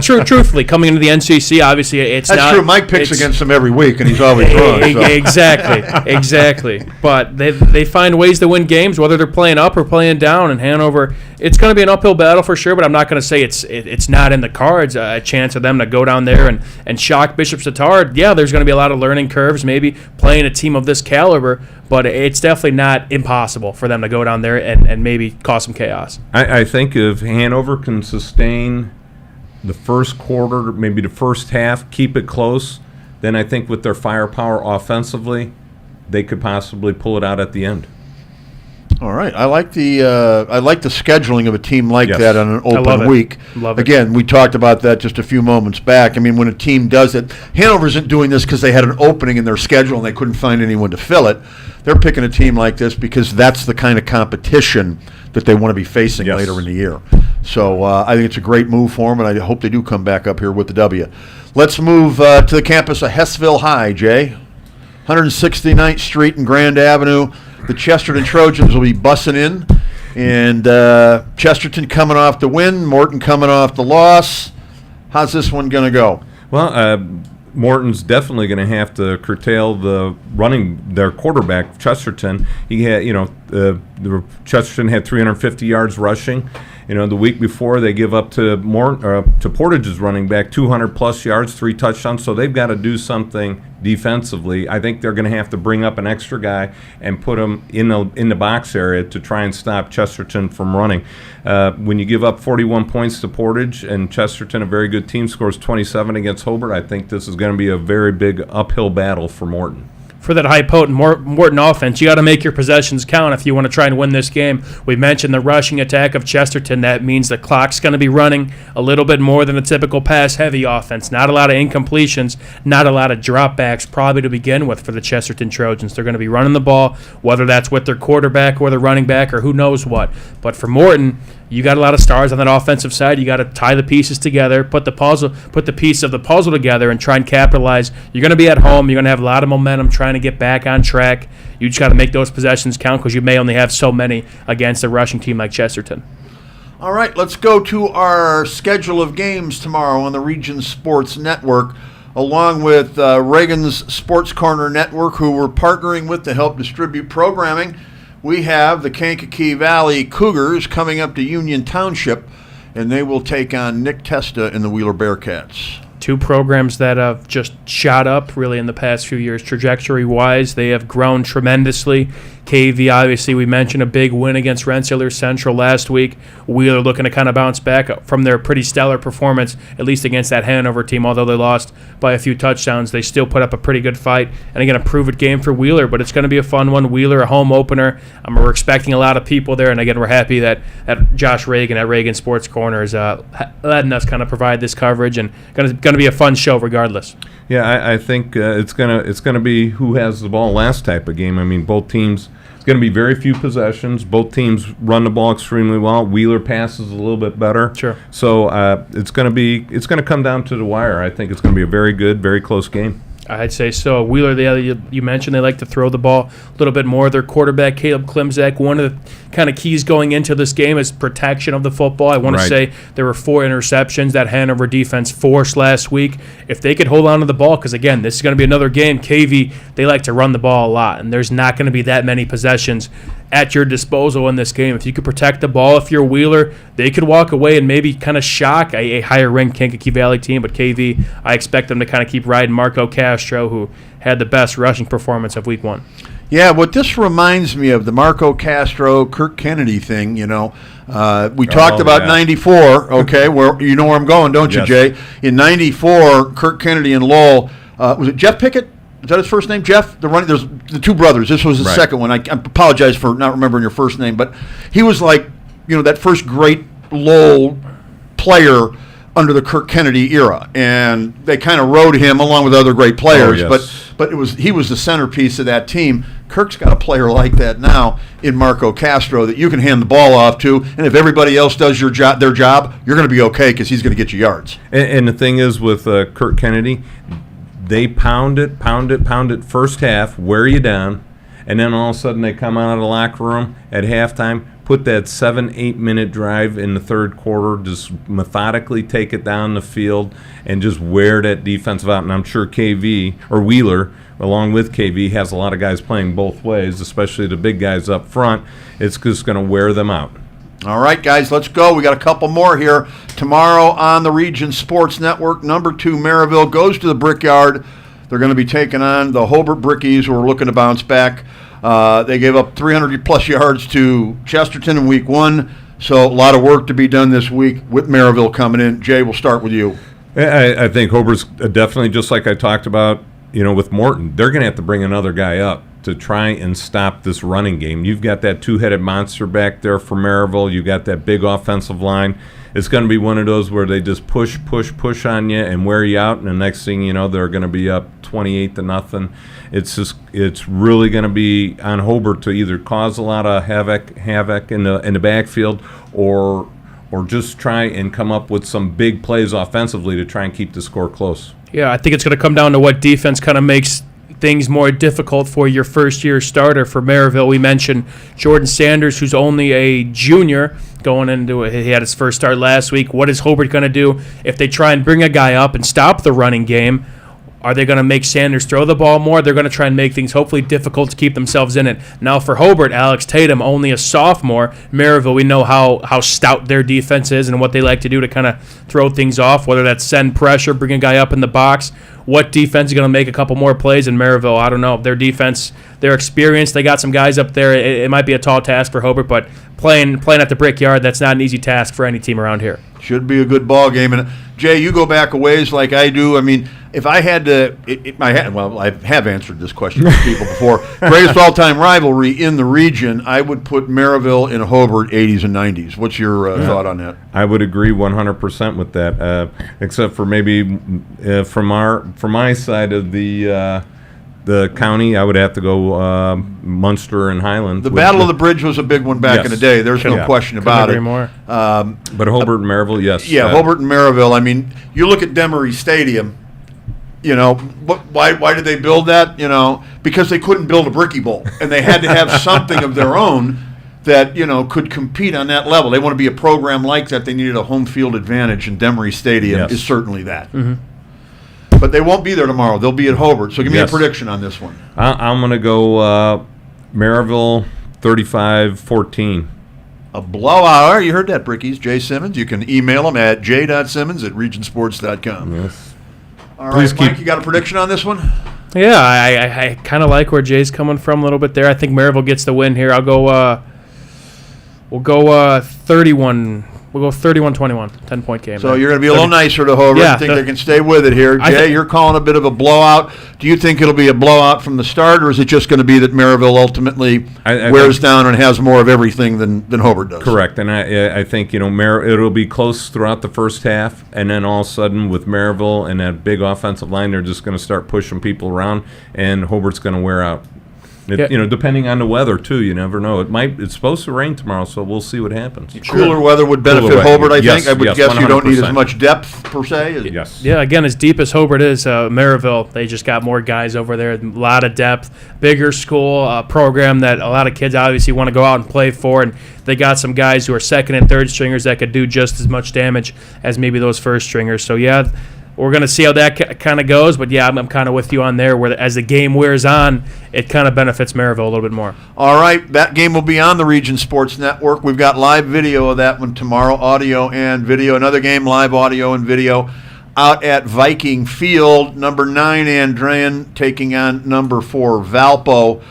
Truthfully, coming into the NCC, obviously it's That's not. True. Mike picks against them every week, and he's always wrong. So. Exactly. But they find ways to win games, whether they're playing up or playing down. And Hanover, it's going to be an uphill battle for sure. But I'm not going to say it's not in the cards. A chance of them to go down there and shock Bishop Chatard. Yeah, there's going to be a lot of learning curves, maybe playing a team of this caliber. But it's definitely not impossible for them to go down there and maybe cause some chaos. I think if Hanover can sustain the first quarter, maybe the first half, keep it close, then I think with their firepower offensively, they could possibly pull it out at the end. All right, I like the scheduling of a team like that on an open love it. week. Love it. Again, we talked about that just a few moments back. I mean, when a team does it, Hanover isn't doing this because they had an opening in their schedule and they couldn't find anyone to fill it. They're picking a team like this because that's the kind of competition that they want to be facing later in the year. So I think it's a great move for them, and I hope they do come back up here with the W. Let's move to the campus of Hessville High, Jay. 169th Street and Grand Avenue. The Chesterton Trojans will be bussing in, and Chesterton coming off the win, Morton coming off the loss. How's this one going to go? Well, Morton's definitely going to have to curtail their quarterback, Chesterton. He had, Chesterton had 350 yards rushing. The week before they give up to Portage's running back 200-plus yards, 3 touchdowns. So they've got to do something defensively. I think they're going to have to bring up an extra guy and put him in the box area to try and stop Chesterton from running. When you give up 41 points to Portage and Chesterton, a very good team, scores 27 against Hobart, I think this is going to be a very big uphill battle for Morton. For that high-potent Morton offense, you got to make your possessions count if you want to try and win this game. We mentioned the rushing attack of Chesterton. That means the clock's going to be running a little bit more than a typical pass-heavy offense. Not a lot of incompletions, not a lot of dropbacks probably to begin with for the Chesterton Trojans. They're going to be running the ball, whether that's with their quarterback or their running back or who knows what. But for Morton, you got a lot of stars on that offensive side. You got to tie the pieces together, put the piece of the puzzle together, and try and capitalize. You're going to be at home. You're going to have a lot of momentum trying to get back on track. You just got to make those possessions count because you may only have so many against a rushing team like Chesterton. All right, let's go to our schedule of games tomorrow on the Region Sports Network, along with Reagan's Sports Corner Network, who we're partnering with to help distribute programming. We have the Kankakee Valley Cougars coming up to Union Township, and they will take on Nick Testa and the Wheeler Bearcats. 2 programs that have just shot up really in the past few years. Trajectory-wise, they have grown tremendously. KV, obviously, we mentioned a big win against Rensselaer Central last week. Wheeler looking to kind of bounce back from their pretty stellar performance, at least against that Hanover team. Although they lost by a few touchdowns, they still put up a pretty good fight. And again, a prove-it game for Wheeler, but it's going to be a fun one. Wheeler, a home opener. We're expecting a lot of people there, and again, we're happy that Josh Reagan at Reagan Sports Corner is letting us kind of provide this coverage, and going to be a fun show regardless. Yeah, I think it's gonna be who has the ball last type of game. I mean, both teams. It's going to be very few possessions. Both teams run the ball extremely well. Wheeler passes a little bit better. Sure. So it's going to come down to the wire. I think it's going to be a very good, very close game. I'd say so. Wheeler, you mentioned they like to throw the ball a little bit more. Their quarterback, Caleb Klimzak, one of the kind of keys going into this game is protection of the football. I want to say there were 4 interceptions that Hanover defense forced last week. If they could hold on to the ball, because, again, this is going to be another game. KV, they like to run the ball a lot, and there's not going to be that many possessions at your disposal in this game. If you could protect the ball, if you're Wheeler, they could walk away and maybe kind of shock a higher-ranked Kankakee Valley team. But KV, I expect them to kind of keep riding Marco Castro, who had the best rushing performance of Week 1. Yeah, what this reminds me of, the Marco Castro, Kirk Kennedy thing, we talked about 94, okay, where you know where I'm going, don't you, Jay? In 94, Kirk Kennedy and Lowell, was it Jeff Pickett? Is that his first name, Jeff? There's the 2 brothers. This was the second one. I apologize for not remembering your first name, but he was like, that first great Lowell player under the Kirk Kennedy era, and they kind of rode him along with other great players. But he was the centerpiece of that team. Kirk's got a player like that now in Marco Castro that you can hand the ball off to, and if everybody else does their job, you're going to be okay because he's going to get you yards. And the thing is with Kirk Kennedy, they pound it first half, wear you down, and then all of a sudden they come out of the locker room at halftime, put that 7-8 minute drive in the third quarter, just methodically take it down the field and just wear that defensive out. And I'm sure KV, or Wheeler, along with KV, has a lot of guys playing both ways, especially the big guys up front. It's just going to wear them out. All right, guys, let's go. We got a couple more here. Tomorrow on the Region Sports Network, number 2 Maryville goes to the Brickyard. They're going to be taking on the Hobart Brickies, who are looking to bounce back. They gave up 300-plus yards to Chesterton in Week 1, so a lot of work to be done this week with Maryville coming in. Jay, we'll start with you. I think Hobart's definitely, just like I talked about, with Morton, they're going to have to bring another guy up to try and stop this running game. You've got that 2-headed monster back there for Maryville. You've got that big offensive line. It's going to be one of those where they just push on you and wear you out, and the next thing you know, they're going to be up 28-0. It's really going to be on Hobart to either cause a lot of havoc in the backfield, or just try and come up with some big plays offensively to try and keep the score close. Yeah, I think it's going to come down to what defense kind of makes things more difficult for your first-year starter for Maryville. We mentioned Jordan Sanders, who's only a junior going into it. He had his first start last week. What is Hobart going to do if they try and bring a guy up and stop the running game? Are they going to make Sanders throw the ball more? They're going to try and make things hopefully difficult to keep themselves in it. Now for Hobart, Alex Tatum, only a sophomore. Maryville, we know how stout their defense is and what they like to do to kind of throw things off, whether that's send pressure, bring a guy up in the box. What defense is going to make a couple more plays in Maryville? I don't know. Their defense, their experience, they got some guys up there. It might be a tall task for Hobart, but playing at the Brickyard, that's not an easy task for any team around here. Should be a good ball game. And Jay, you go back a ways like I do. I mean, if I had to, I have answered this question to people before. Greatest all-time rivalry in the region, I would put Maryville and Hobart 80s and 90s. What's your thought on that? I would agree 100% with that, except for maybe from my side of the county, I would have to go Munster and Highland. The Battle of the Bridge was a big one back in the day. There's no question about it. More. But Hobart and Maryville, yes. Yeah, Hobart and Maryville. I mean, you look at Demery Stadium. Why did they build that? Because they couldn't build a Bricky Bowl, and they had to have something of their own that could compete on that level. They want to be a program like that. They needed a home field advantage, and Demery Stadium is certainly that. Mm-hmm. But they won't be there tomorrow. They'll be at Hobart. So give me a prediction on this one. I'm going to go Maryville 35-14. A blowout. All right, you heard that, Brickies. Jay Simmons. You can email him at j.simmons@regionsports.com. Yes. All right, Mike, you got a prediction on this one? Yeah, I kind of like where Jay's coming from a little bit there. I think Maryville gets the win here. I'll go. We'll go 31. We'll go 31-21, 10-point game. So you're going to be a little nicer to Hobart. Yeah, I think they can stay with it here. Jay, you're calling a bit of a blowout. Do you think it'll be a blowout from the start, or is it just going to be that Maryville ultimately wears down and has more of everything than Hobart does? Correct, and I think it'll be close throughout the first half, and then all of a sudden with Maryville and that big offensive line, they're just going to start pushing people around, and Hobart's going to wear out. Depending on the weather too, you never know. It's supposed to rain tomorrow, so we'll see what happens. Cooler weather would benefit Hobart, I think. I would guess you don't need as much depth per se. Yes. Yeah, again, as deep as Hobart is, Maryville, they just got more guys over there, a lot of depth, bigger school, program that a lot of kids obviously want to go out and play for, and they got some guys who are second and third stringers that could do just as much damage as maybe those first stringers. So, yeah, we're going to see how that kind of goes, but, yeah, I'm kind of with you on there, where as the game wears on, it kind of benefits Maryville a little bit more. All right, that game will be on the Region Sports Network. We've got live video of that one tomorrow, audio and video. Another game, live audio and video, out at Viking Field. Number 9, Andrean, taking on number 4, Valpo.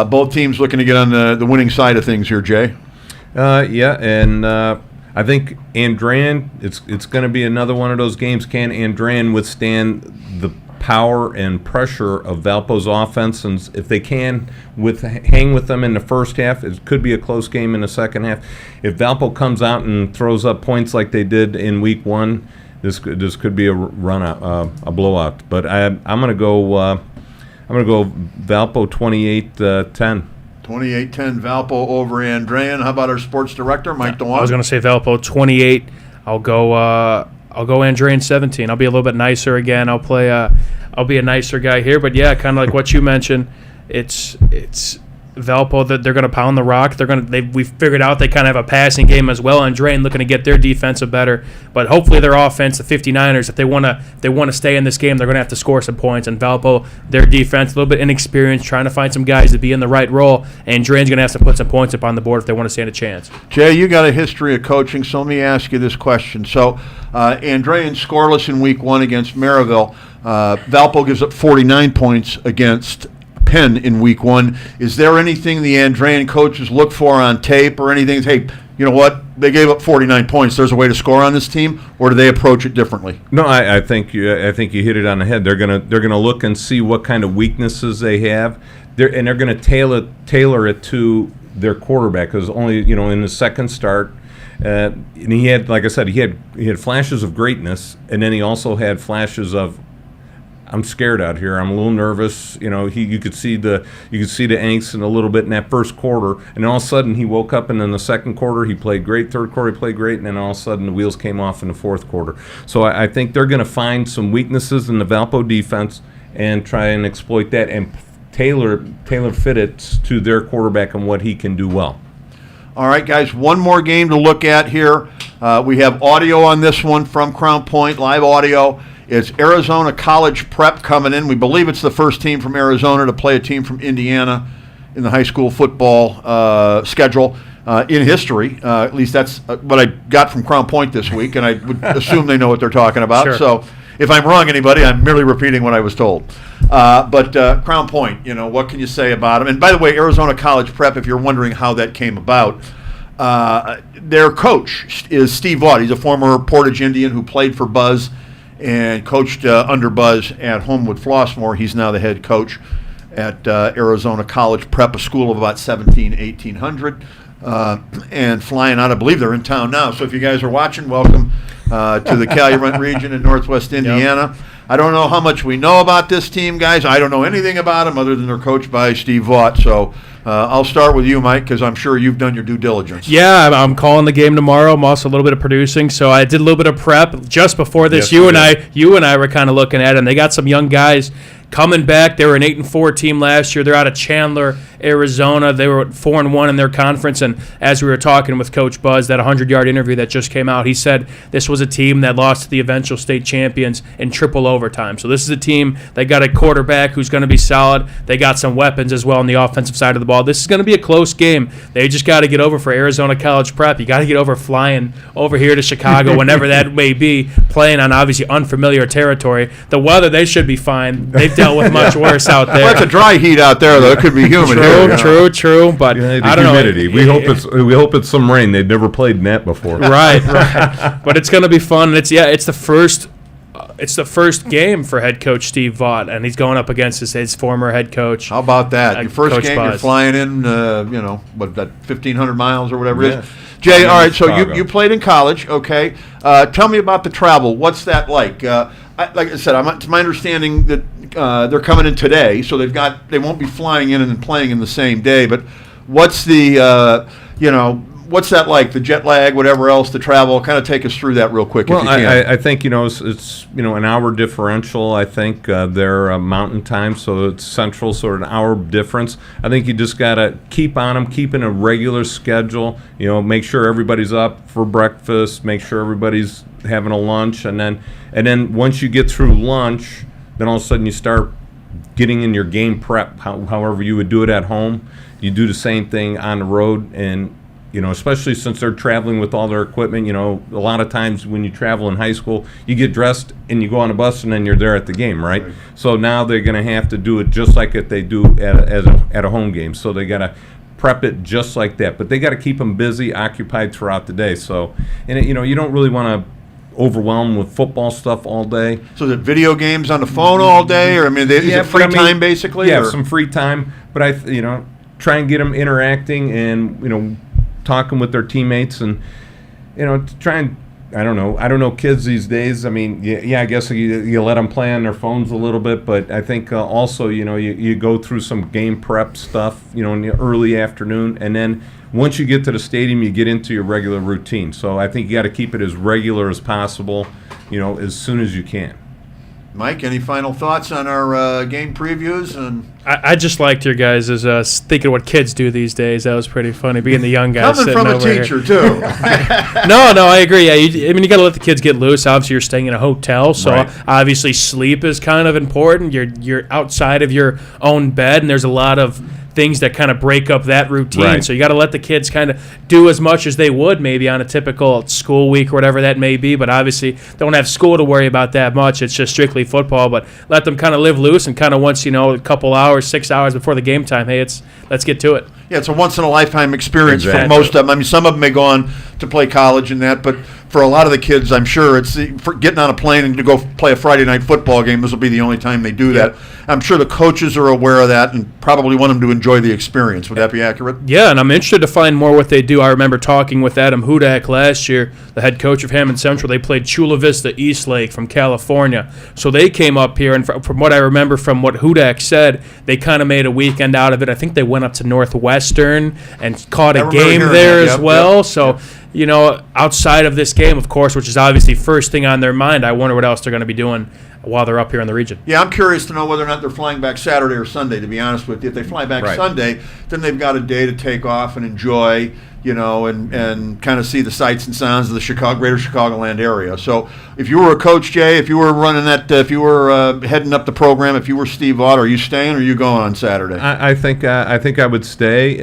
Both teams looking to get on the winning side of things here, Jay. I think Andrean, it's going to be another one of those games. Can Andrean withstand the power and pressure of Valpo's offense? And if they can hang with them in the first half, it could be a close game in the second half. If Valpo comes out and throws up points like they did in week 1, this could be a blowout. But I'm going to go Valpo 28-10. 28-10 Valpo over Andrean. How about our sports director, Mike DeWan? I was going to say Valpo 28. I'll go Andrean 17. I'll be a little bit nicer again. I'll be a nicer guy here. But yeah, kind of like what you mentioned, it's Valpo that they're going to pound the rock. We've figured out they kind of have a passing game as well. Andrean looking to get their defensive better, but hopefully their offense, the 59ers, if they want to stay in this game, they're going to have to score some points. And Valpo, their defense, a little bit inexperienced, trying to find some guys to be in the right role. And Andrean's going to have to put some points up on the board if they want to stand a chance. Jay, you got a history of coaching, so let me ask you this question. So, Andrean scoreless in week 1 against Maryville. Valpo gives up 49 points against Penn in week 1. Is there anything the Andrean coaches look for on tape or anything? Hey, you know what? They gave up 49 points. There's a way to score on this team, or do they approach it differently? No, I think you hit it on the head. They're gonna look and see what kind of weaknesses they have. They're gonna tailor it to their quarterback, because only in the second start. And he had, like I said, he had flashes of greatness, and then he also had flashes of, I'm scared out here. I'm a little nervous. You could see the angst in a little bit in that first quarter, and all of a sudden he woke up, and in the second quarter he played great. Third quarter he played great, and then all of a sudden the wheels came off in the fourth quarter. So I think they're going to find some weaknesses in the Valpo defense and try and exploit that and tailor fit it to their quarterback and what he can do well. All right, guys, one more game to look at here. We have audio on this one from Crown Point, live audio. It's Arizona College Prep coming in. We believe it's the first team from Arizona to play a team from Indiana in the high school football schedule in history. At least that's what I got from Crown Point this week, and I would assume they know what they're talking about. Sure. So if I'm wrong, anybody, I'm merely repeating what I was told. But Crown Point, what can you say about them? And by the way, Arizona College Prep, if you're wondering how that came about, their coach is Steve Vaught. He's a former Portage Indian who played for Buzz and coached under Buzz at Homewood Flossmoor. He's now the head coach at Arizona College Prep, a school of about 1,800, and flying out. I believe they're in town now. So if you guys are watching, welcome to the Calumet region in Northwest Indiana. Yep. I don't know how much we know about this team, guys. I don't know anything about them other than they're coached by Steve Vaught. So I'll start with you, Mike, because I'm sure you've done your due diligence. Yeah, I'm calling the game tomorrow. I'm also a little bit of producing, so I did a little bit of prep just before this. Yes, you and I were kind of looking at it, and they got some young guys coming back. They were an 8-4 team last year. They're out of Chandler, Arizona. They were 4-1 in their conference. And as we were talking with Coach Buzz, that 100-yard interview that just came out, he said this was a team that lost to the eventual state champions in triple overtime. So this is a team that got a quarterback who's going to be solid. They got some weapons as well on the offensive side of the ball. This is going to be a close game. They just got to get over for Arizona College Prep. You got to get over flying over here to Chicago, whenever that may be, playing on obviously unfamiliar territory. The weather, they should be fine. They've dealt with much worse out there. Well, it's a dry heat out there, though. It could be humid. True. But I don't humidity. know. We hope it's some rain. They've never played in that before. Right. But it's going to be fun. It's the first it's the first game for head coach Steve Vaught, and he's going up against his former head coach. How about that? Your first Coach game, you're Buzz. flying in, what, that 1,500 miles or whatever it Yeah. is. Jay, all right, so Chicago. you played in college, okay. Tell me about the travel. What's that like? Like I said, it's my understanding that they're coming in today, so they won't be flying in and playing in the same day, but what's the, what's that like, the jet lag, whatever else, the travel? Kind of take us through that real quick if you can. I think, it's an hour differential. I think they're mountain time, so it's central, sort of an hour difference. I think you just got to keep on them, keep in a regular schedule, make sure everybody's up for breakfast, make sure everybody's having a lunch, and then once you get through lunch, then all of a sudden you start getting in your game prep, however you would do it at home. You do the same thing on the road, and especially since they're traveling with all their equipment, a lot of times when you travel in high school, you get dressed and you go on a bus and then you're there at the game, right? So now they're going to have to do it just like they do at a home game. So they got to prep it just like that. But they got to keep them busy, occupied throughout the day. So, and you don't really want to overwhelm with football stuff all day. So is it video games on the phone all day, or is it free time basically? Yeah, or? some free time. But try and get them interacting and talking with their teammates, and try and I don't know kids these days. I guess you let them play on their phones a little bit, but I think also you go through some game prep stuff in the early afternoon, and then once you get to the stadium you get into your regular routine. So I think you got to keep it as regular as possible, as soon as you can. Mike, any final thoughts on our game previews? And I just liked your guys' thinking of what kids do these days. That was pretty funny, being the young guys coming sitting from a over teacher here. too. No, I agree. Yeah, you got to let the kids get loose. Obviously, you're staying in a hotel, so Right. obviously sleep is kind of important. You're outside of your own bed, and there's a lot of things that kind of break up that routine. Right. So you got to let the kids kind of do as much as they would maybe on a typical school week or whatever that may be. But obviously, don't have school to worry about that much. It's just strictly football. But let them kind of live loose, and kind of once a couple hours, 6 hours before the game time, hey, let's get to it. Yeah, it's a once-in-a-lifetime experience for Exactly. most of them. Some of them may go on to play college and that, but for a lot of the kids, I'm sure it's for getting on a plane and to go play a Friday night football game. This will be the only time they do that. I'm sure the coaches are aware of that and probably want them to enjoy the experience. Would that be accurate? Yeah, and I'm interested to find more what they do. I remember talking with Adam Hudak last year, the head coach of Hammond Central. They played Chula Vista Eastlake from California. So they came up here, and from what I remember from what Hudak said, they kind of made a weekend out of it. I think they went up to Northwestern and caught a remember game hearing there that. as Yep, well. yep, So, outside of this game, of course, which is obviously first thing on their mind, I wonder what else they're going to be doing while they're up here in the region. Yeah, I'm curious to know whether or not they're flying back Saturday or Sunday, to be honest with you. If they fly back Right. Sunday, then they've got a day to take off and enjoy, and kind of see the sights and sounds of the greater Chicagoland area. So if you were a coach, Jay, if you were running that, if you were heading up the program, if you were Steve Vaught, are you staying or are you going on Saturday? I think I would stay,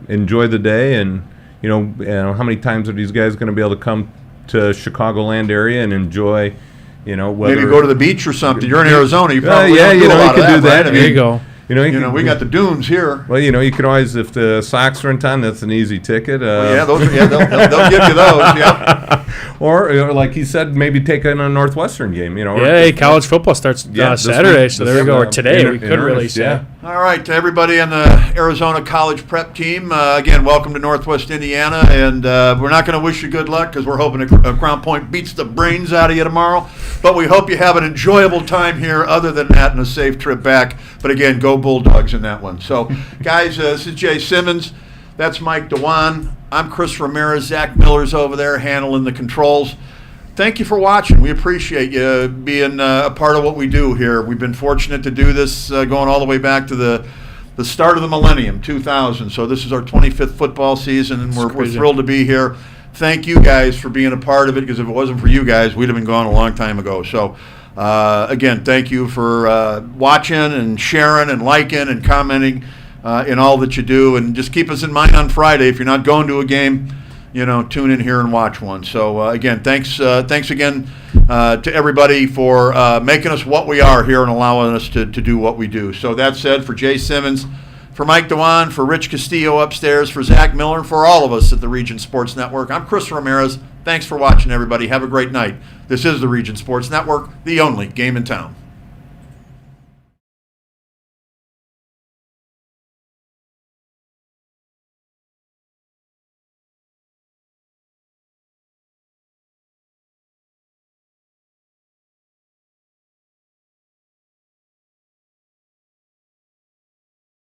enjoy the day, and how many times are these guys going to be able to come to Chicagoland area and enjoy, whether Maybe go to the beach or something. You're in Arizona. You probably yeah, don't do a lot you of could do that, that. right? There you go. We got the dunes here. Well, you could always, if the Sox are in town, that's an easy ticket. Yeah, they'll give you those. Yeah. Or like he said, maybe take in a Northwestern game. Yeah, college football starts Saturday, so there we go. Or today, we couldn't really say. Yeah. All right, to everybody on the Arizona College Prep team, again, welcome to Northwest Indiana, and we're not going to wish you good luck because we're hoping Crown Point beats the brains out of you tomorrow, but we hope you have an enjoyable time here other than that and a safe trip back. But again, go Bulldogs in that one. So, guys, this is Jay Simmons. That's Mike Dewan. I'm Chris Ramirez. Zach Miller's over there handling the controls. Thank you for watching. We appreciate you being a part of what we do here. We've been fortunate to do this going all the way back to the start of the millennium, 2000. So this is our 25th football season, and we're thrilled to be here. Thank you guys for being a part of it, because if it wasn't for you guys, we'd have been gone a long time ago. So again, thank you for watching and sharing and liking and commenting in all that you do. And just keep us in mind on Friday. If you're not going to a game, tune in here and watch one. So again, thanks again to everybody for making us what we are here and allowing us to do what we do. So that said, for Jay Simmons, For Mike Dewan, for Rich Castillo upstairs, for Zach Miller, and for all of us at the Region Sports Network, I'm Chris Ramirez. Thanks for watching, everybody. Have a great night. This is the Region Sports Network, the only game in town.